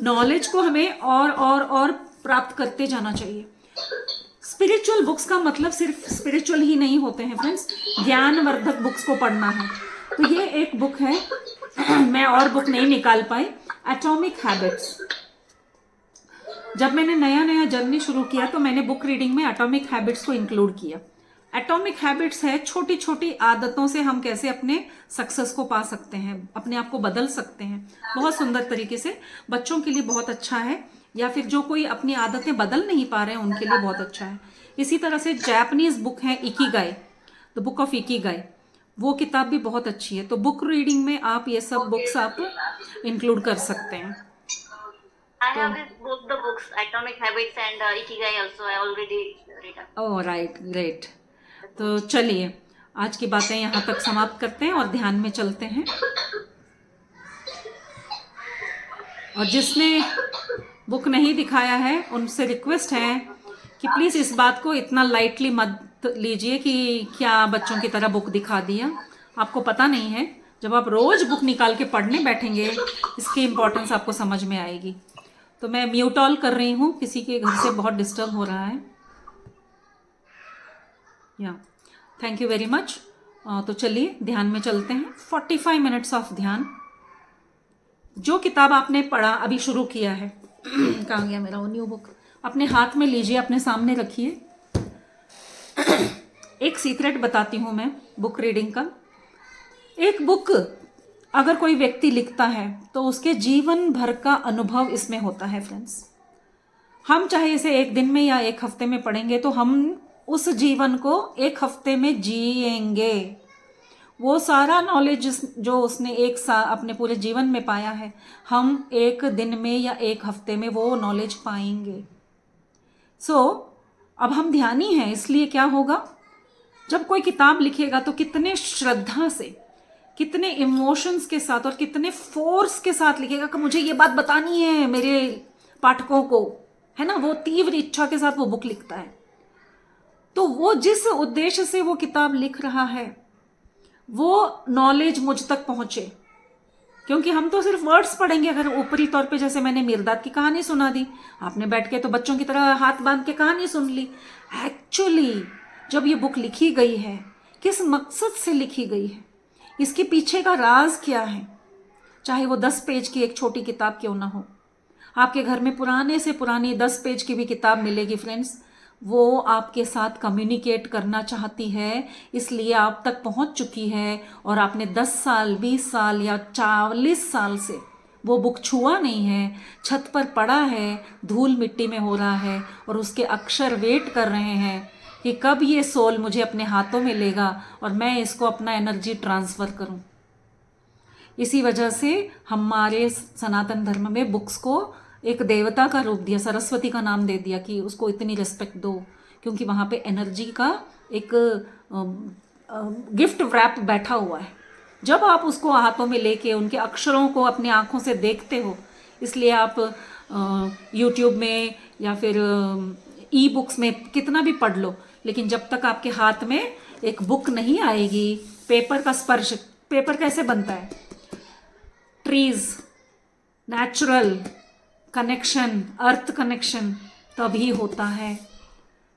नॉलेज को हमें और प्राप्त करते जाना चाहिए। स्पिरिचुअल बुक्स का मतलब सिर्फ स्पिरिचुअल ही नहीं होते हैं फ्रेंड्स, ज्ञानवर्धक बुक्स को पढ़ना है। तो ये एक बुक है, मैं और बुक नहीं निकाल पाई, एटॉमिक हैबिट्स। जब मैंने नया जर्नी शुरू किया तो मैंने बुक रीडिंग में एटॉमिक हैबिट्स को इंक्लूड किया। एटॉमिक हैबिट्स है छोटी छोटी आदतों से हम कैसे अपने सक्सेस को पा सकते हैं, अपने आप को बदल सकते हैं। बहुत सुंदर तरीके से बच्चों के लिए बहुत अच्छा है, या फिर जो कोई अपनी आदतें बदल नहीं पा रहे हैं उनके लिए बहुत अच्छा है। इसी तरह से जापानीज बुक है Ikigai, the book of Ikigai, वो किताब भी बहुत अच्छी है। तो बुक रीडिंग में आप ये सब बुक्स आप इंक्लूड कर सकते हैं। I have both the books, Atomic Habits and Ikigai also. I already read. Oh right, great. तो चलिए आज की बातें यहाँ तक समाप्त करते हैं और ध्यान में चलते हैं। और जिसने बुक नहीं दिखाया है उनसे रिक्वेस्ट है कि प्लीज़ इस बात को इतना लाइटली मत लीजिए कि क्या बच्चों की तरह बुक दिखा दिया। आपको पता नहीं है, जब आप रोज़ बुक निकाल के पढ़ने बैठेंगे इसकी इम्पोर्टेंस आपको समझ में आएगी। तो मैं म्यूट ऑल कर रही हूँ, किसी के घर से बहुत डिस्टर्ब हो रहा है। या थैंक यू वेरी मच। तो चलिए ध्यान में चलते हैं। 45 मिनट्स ऑफ ध्यान। जो किताब आपने पढ़ा, अभी शुरू किया है, कहाँ गया मेरा वो न्यू बुक, अपने हाथ में लीजिए, अपने सामने रखिए। एक सीक्रेट बताती हूँ मैं बुक रीडिंग का। एक बुक अगर कोई व्यक्ति लिखता है तो उसके जीवन भर का अनुभव इसमें होता है फ्रेंड्स। हम चाहे इसे एक दिन में या एक हफ्ते में पढ़ेंगे तो हम उस जीवन को एक हफ्ते में जिएंगे। वो सारा नॉलेज जो उसने अपने पूरे जीवन में पाया है, हम एक दिन में या एक हफ्ते में वो नॉलेज पाएंगे। अब हम ध्यानी हैं, इसलिए क्या होगा, जब कोई किताब लिखेगा तो कितने श्रद्धा से, कितने इमोशंस के साथ और कितने फोर्स के साथ लिखेगा कि मुझे ये बात बतानी है मेरे पाठकों को, है ना। वो तीव्र इच्छा के साथ वो बुक लिखता है। तो वो जिस उद्देश्य से वो किताब लिख रहा है वो नॉलेज मुझ तक पहुंचे, क्योंकि हम तो सिर्फ वर्ड्स पढ़ेंगे। अगर ऊपरी तौर पे, जैसे मैंने मिर्दाद की कहानी सुना दी, आपने बैठ के तो बच्चों की तरह हाथ बांध के कहानी सुन ली। एक्चुअली जब ये बुक लिखी गई है, किस मकसद से लिखी गई है, इसके पीछे का राज क्या है, चाहे वो 10 पेज की एक छोटी किताब क्यों ना हो। आपके घर में पुराने से पुरानी 10 पेज की भी किताब मिलेगी फ्रेंड्स, वो आपके साथ कम्युनिकेट करना चाहती है, इसलिए आप तक पहुंच चुकी है और आपने 10 साल 20 साल या 40 साल से वो बुक छुआ नहीं है, छत पर पड़ा है, धूल मिट्टी में हो रहा है और उसके अक्षर वेट कर रहे हैं कि कब ये सोल मुझे अपने हाथों में लेगा और मैं इसको अपना एनर्जी ट्रांसफ़र करूं। इसी वजह से हमारे सनातन धर्म में बुक्स को एक देवता का रूप दिया, सरस्वती का नाम दे दिया कि उसको इतनी रिस्पेक्ट दो, क्योंकि वहाँ पे एनर्जी का एक गिफ्ट रैप बैठा हुआ है। जब आप उसको हाथों में लेके उनके अक्षरों को अपनी आँखों से देखते हो, इसलिए आप यूट्यूब में या फिर ई बुक्स में कितना भी पढ़ लो, लेकिन जब तक आपके हाथ में एक बुक नहीं आएगी, पेपर का स्पर्श, पेपर कैसे बनता है, ट्रीज, नेचुरल कनेक्शन, अर्थ कनेक्शन तभी होता है।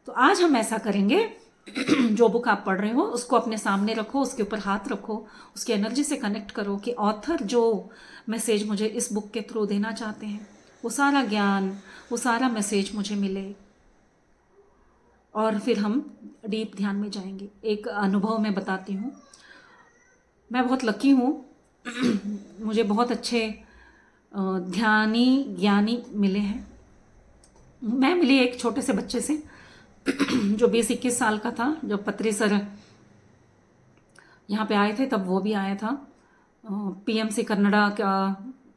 तो आज हम ऐसा करेंगे, जो बुक आप पढ़ रहे हो उसको अपने सामने रखो, उसके ऊपर हाथ रखो, उसकी एनर्जी से कनेक्ट करो कि ऑथर जो मैसेज मुझे इस बुक के थ्रू देना चाहते हैं, वो सारा ज्ञान, वो सारा मैसेज मुझे मिले। और फिर हम डीप ध्यान में जाएंगे। एक अनुभव मैं बताती हूँ। मैं बहुत लकी हूँ, मुझे बहुत अच्छे ध्यानी ज्ञानी मिले हैं। मैं मिली एक छोटे से बच्चे से जो 20-21 साल का था। जब पत्री सर यहाँ पे आए थे तब वो भी आया था। पीएमसी कन्नड़ा का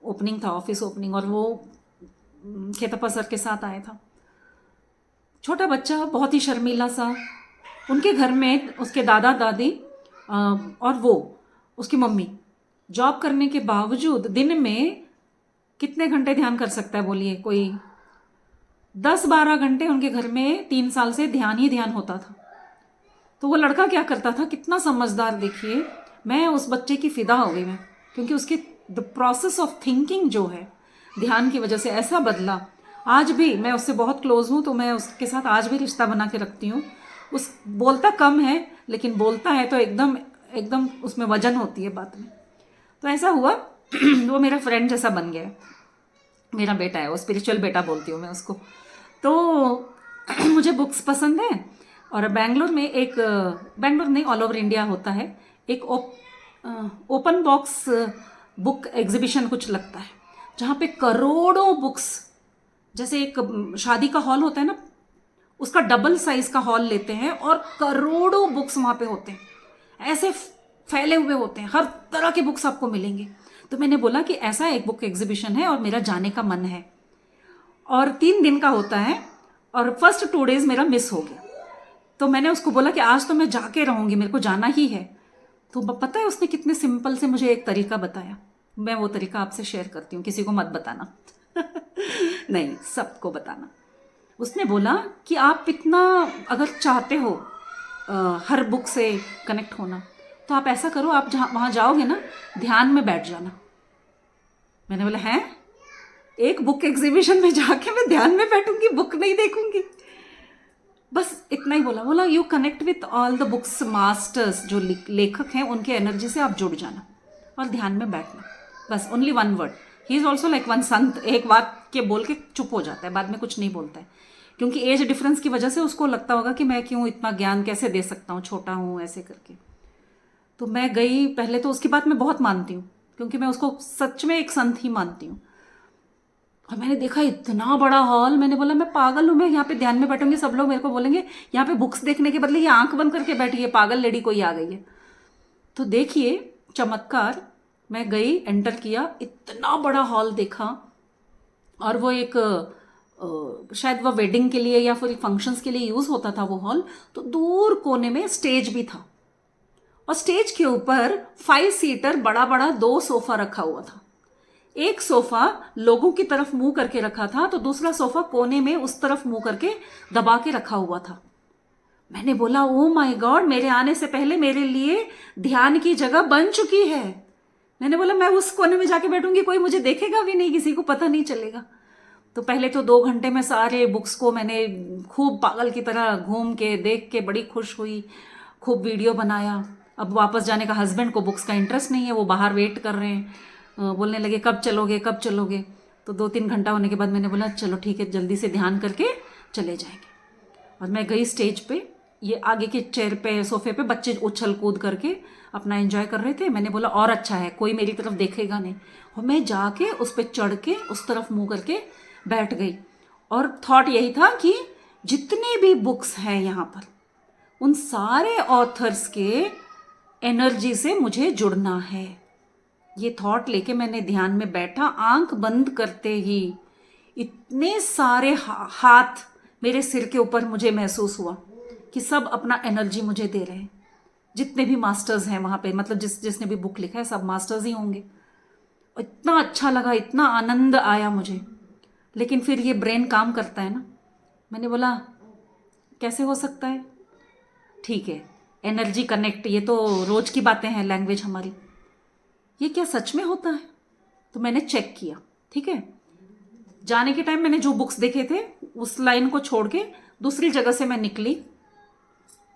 ओपनिंग था, ऑफिस ओपनिंग, और वो खेतप्पा सर के साथ आया था। छोटा बच्चा, बहुत ही शर्मीला सा। उनके घर में उसके दादा दादी और वो उसकी मम्मी जॉब करने के बावजूद दिन में कितने घंटे ध्यान कर सकता है बोलिए कोई? 10-12 घंटे उनके घर में 3 साल से ध्यान ही ध्यान होता था। तो वो लड़का क्या करता था, कितना समझदार देखिए। मैं उस बच्चे की फिदा हो गई मैं, क्योंकि उसके द प्रोसेस ऑफ थिंकिंग जो है ध्यान की वजह से ऐसा बदला। आज भी मैं उससे बहुत क्लोज हूँ, तो मैं उसके साथ आज भी रिश्ता बना के रखती हूँ। उस बोलता कम है, लेकिन बोलता है तो एकदम उसमें वजन होती है बात में। तो ऐसा हुआ वो मेरा फ्रेंड जैसा बन गया। मेरा बेटा है वो, स्पिरिचुअल बेटा बोलती हूँ मैं उसको। तो मुझे बुक्स पसंद है, और बेंगलोर नहीं, ऑल ओवर इंडिया होता है एक ओपन बॉक्स बुक एग्जीबिशन कुछ लगता है, जहाँ पे करोड़ों बुक्स, जैसे एक शादी का हॉल होता है ना, उसका डबल साइज का हॉल लेते हैं और करोड़ों बुक्स वहाँ पे होते हैं, ऐसे फैले हुए होते हैं, हर तरह के बुक्स आपको मिलेंगे। तो मैंने बोला कि ऐसा एक बुक एग्जीबिशन है और मेरा जाने का मन है, और 3 दिन का होता है, और फर्स्ट 2 डेज मेरा मिस हो गया। तो मैंने उसको बोला कि आज तो मैं जाके रहूँगी, मेरे को जाना ही है। तो पता है उसने कितने सिंपल से मुझे एक तरीका बताया। मैं वो तरीका आपसे शेयर करती हूँ, किसी को मत बताना नहीं, सबको बताना। उसने बोला कि आप इतना अगर चाहते हो हर बुक से कनेक्ट होना, तो आप ऐसा करो, आप जहाँ वहाँ जाओगे ना, ध्यान में बैठ जाना। मैंने बोला हैं, एक बुक एग्जीबिशन में जाके मैं ध्यान में बैठूंगी, बुक नहीं देखूंगी? बस इतना ही बोला you connect with all the books masters, जो लेखक हैं उनके एनर्जी से आप जुड़ जाना और ध्यान में बैठना। बस only 1 word. He is also like 1 संत। एक वाक्य बोल के चुप हो जाता है, बाद में कुछ नहीं बोलता है, क्योंकि एज डिफरेंस की वजह से उसको लगता होगा कि मैं क्यों इतना ज्ञान कैसे दे सकता हूँ, छोटा हूँ ऐसे करके। तो मैं गई, पहले तो उसकी बात मैं बहुत मानती हूँ क्योंकि मैं उसको सच में एक संत ही मानती हूँ। और मैंने देखा इतना बड़ा हॉल, मैंने बोला मैं पागल हूँ, मैं यहाँ पे ध्यान में बैठूंगी, सब लोग मेरे को बोलेंगे यहाँ पे बुक्स देखने के बदले ये आंख बंद करके बैठी है, पागल लेडी कोई आ गई है। तो देखिए चमत्कार, मैं गई, एंटर किया, इतना बड़ा हॉल देखा। और वो एक शायद वो वेडिंग के लिए या फिर फंक्शंस के लिए यूज़ होता था वो हॉल। तो दूर कोने में स्टेज भी था और स्टेज के ऊपर 5 सीटर बड़ा बड़ा 2 सोफा रखा हुआ था। एक सोफा लोगों की तरफ मुंह करके रखा था तो दूसरा सोफा कोने में उस तरफ मुंह करके दबा के रखा हुआ था। मैंने बोला ओ माय गॉड, मेरे आने से पहले मेरे लिए ध्यान की जगह बन चुकी है। मैंने बोला मैं उस कोने में जाके बैठूंगी, कोई मुझे देखेगा भी नहीं, किसी को पता नहीं चलेगा। तो पहले तो 2 घंटे में सारे बुक्स को मैंने खूब पागल की तरह घूम के देख के बड़ी खुश हुई, खूब वीडियो बनाया। अब वापस जाने का, हस्बैंड को बुक्स का इंटरेस्ट नहीं है, वो बाहर वेट कर रहे हैं, बोलने लगे कब चलोगे कब चलोगे। तो 2-3 घंटा होने के बाद मैंने बोला चलो ठीक है, जल्दी से ध्यान करके चले जाएंगे। और मैं गई स्टेज पे, ये आगे के चेयर पे, सोफे पे बच्चे उछल कूद करके अपना एंजॉय कर रहे थे। मैंने बोला और अच्छा है, कोई मेरी तरफ देखेगा नहीं। और मैं जाके उस पर चढ़ के उस तरफ मुँह करके बैठ गई। और थॉट यही था कि जितने भी बुक्स हैं यहाँ पर, उन सारे ऑथर्स के एनर्जी से मुझे जुड़ना है। ये थॉट लेके मैंने ध्यान में बैठा। आंख बंद करते ही इतने सारे हाथ मेरे सिर के ऊपर मुझे महसूस हुआ कि सब अपना एनर्जी मुझे दे रहे हैं। जितने भी मास्टर्स हैं वहाँ पे, मतलब जिसने भी बुक लिखा है सब मास्टर्स ही होंगे। इतना अच्छा लगा, इतना आनंद आया मुझे। लेकिन फिर ये ब्रेन काम करता है ना। मैंने बोला कैसे हो सकता है, ठीक है एनर्जी कनेक्ट, ये तो रोज की बातें हैं, लैंग्वेज हमारी, ये क्या सच में होता है? तो मैंने चेक किया, ठीक है। जाने के टाइम मैंने जो बुक्स देखे थे उस लाइन को छोड़ के दूसरी जगह से मैं निकली।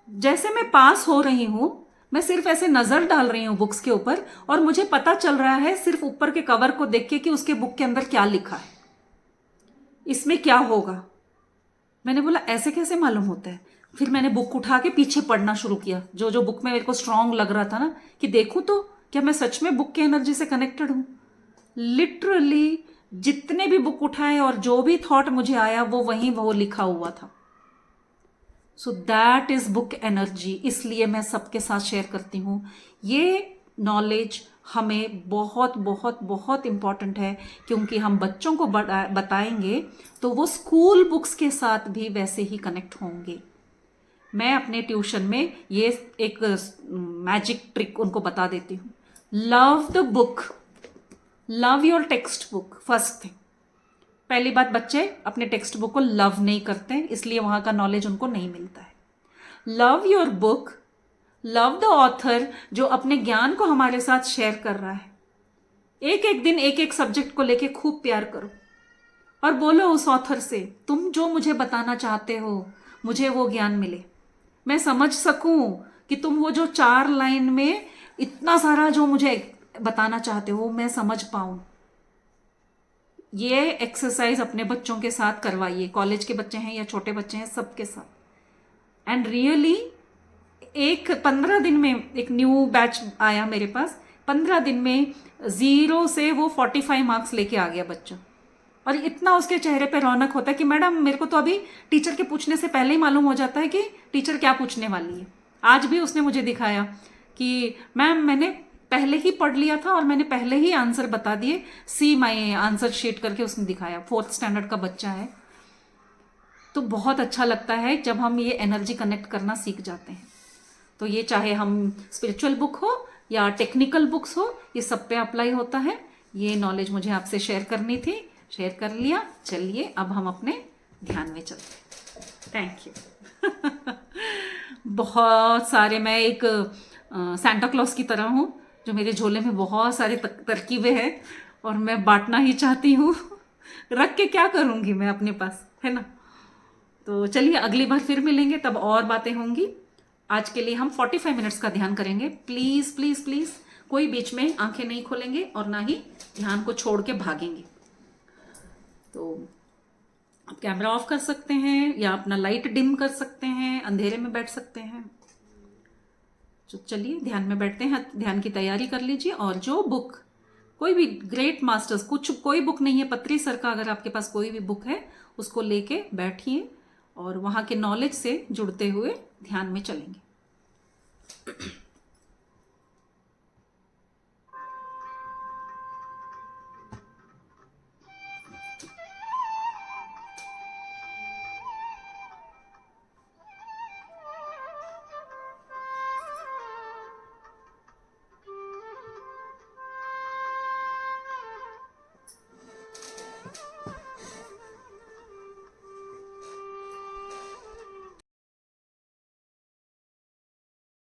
जैसे मैं पास हो रही हूँ, मैं सिर्फ ऐसे नजर डाल रही हूँ बुक्स के ऊपर और मुझे पता चल रहा है सिर्फ ऊपर के कवर को देख के कि उसके बुक के अंदर क्या लिखा है, इसमें क्या होगा। मैंने बोला ऐसे कैसे मालूम होता है। फिर मैंने बुक उठा के पीछे पढ़ना शुरू किया, जो जो बुक में मेरे को स्ट्रांग लग रहा था ना, कि देखूं तो क्या मैं सच में बुक की एनर्जी से कनेक्टेड हूं। लिटरली जितने भी बुक उठाए और जो भी थॉट मुझे आया वो लिखा हुआ था। So that is book energy. इसलिए मैं सबके साथ शेयर करती हूँ। ये नॉलेज हमें बहुत बहुत बहुत इम्पॉर्टेंट है, क्योंकि हम बच्चों को बताएंगे तो वो स्कूल बुक्स के साथ भी वैसे ही कनेक्ट होंगे। मैं अपने ट्यूशन में ये एक मैजिक ट्रिक उनको बता देती हूँ। Love the book, love your text book. First thing, पहली बात, बच्चे अपने टेक्स्ट बुक को लव नहीं करते, इसलिए वहाँ का नॉलेज उनको नहीं मिलता है। Love your book, love the author जो अपने ज्ञान को हमारे साथ शेयर कर रहा है। एक एक दिन एक एक सब्जेक्ट को लेके खूब प्यार करो और बोलो उस ऑथर से, तुम जो मुझे बताना चाहते हो मुझे वो ज्ञान मिले, मैं समझ सकूं कि तुम वो जो 4 लाइन में इतना सारा जो मुझे बताना चाहते हो मैं समझ पाऊं। ये एक्सरसाइज अपने बच्चों के साथ करवाइए, कॉलेज के बच्चे हैं या छोटे बच्चे हैं, सबके साथ। एंड रियली 15 दिन में एक न्यू बैच आया मेरे पास, 15 दिन में 0 से वो 45 मार्क्स लेके आ गया बच्चा। और इतना उसके चेहरे पे रौनक होता है कि मैडम मेरे को तो अभी टीचर के पूछने से पहले ही मालूम हो जाता है कि टीचर क्या पूछने वाली है। आज भी उसने मुझे दिखाया कि मैम मैंने पहले ही पढ़ लिया था और मैंने पहले ही आंसर बता दिए, सी माई आंसर शीट करके उसने दिखाया। 4th स्टैंडर्ड का बच्चा है। तो बहुत अच्छा लगता है जब हम ये एनर्जी कनेक्ट करना सीख जाते हैं। तो ये चाहे हम स्पिरिचुअल बुक हो या टेक्निकल बुक्स हो, ये सब पे अप्लाई होता है। ये नॉलेज मुझे आपसे शेयर करनी थी, शेयर कर लिया। चलिए अब हम अपने ध्यान में चलते हैं। Thank you. बहुत सारे, मैं एक सांता क्लॉज की तरह हूँ जो मेरे झोले में बहुत सारे तरकीबें हैं और मैं बांटना ही चाहती हूँ। रख के क्या करूँगी मैं अपने पास, है ना। तो चलिए अगली बार फिर मिलेंगे, तब और बातें होंगी। आज के लिए हम 45 मिनट्स का ध्यान करेंगे। प्लीज़ प्लीज़ प्लीज़ कोई बीच में आंखें नहीं खोलेंगे और ना ही ध्यान को छोड़ के भागेंगे। तो आप कैमरा ऑफ कर सकते हैं या अपना लाइट डिम कर सकते हैं, अंधेरे में बैठ सकते हैं। तो चलिए ध्यान में बैठते हैं, ध्यान की तैयारी कर लीजिए। और जो बुक, कोई भी ग्रेट मास्टर्स, कोई बुक नहीं है, पत्री सर का अगर आपके पास कोई भी बुक है उसको लेके बैठिए और वहाँ के नॉलेज से जुड़ते हुए ध्यान में चलेंगे।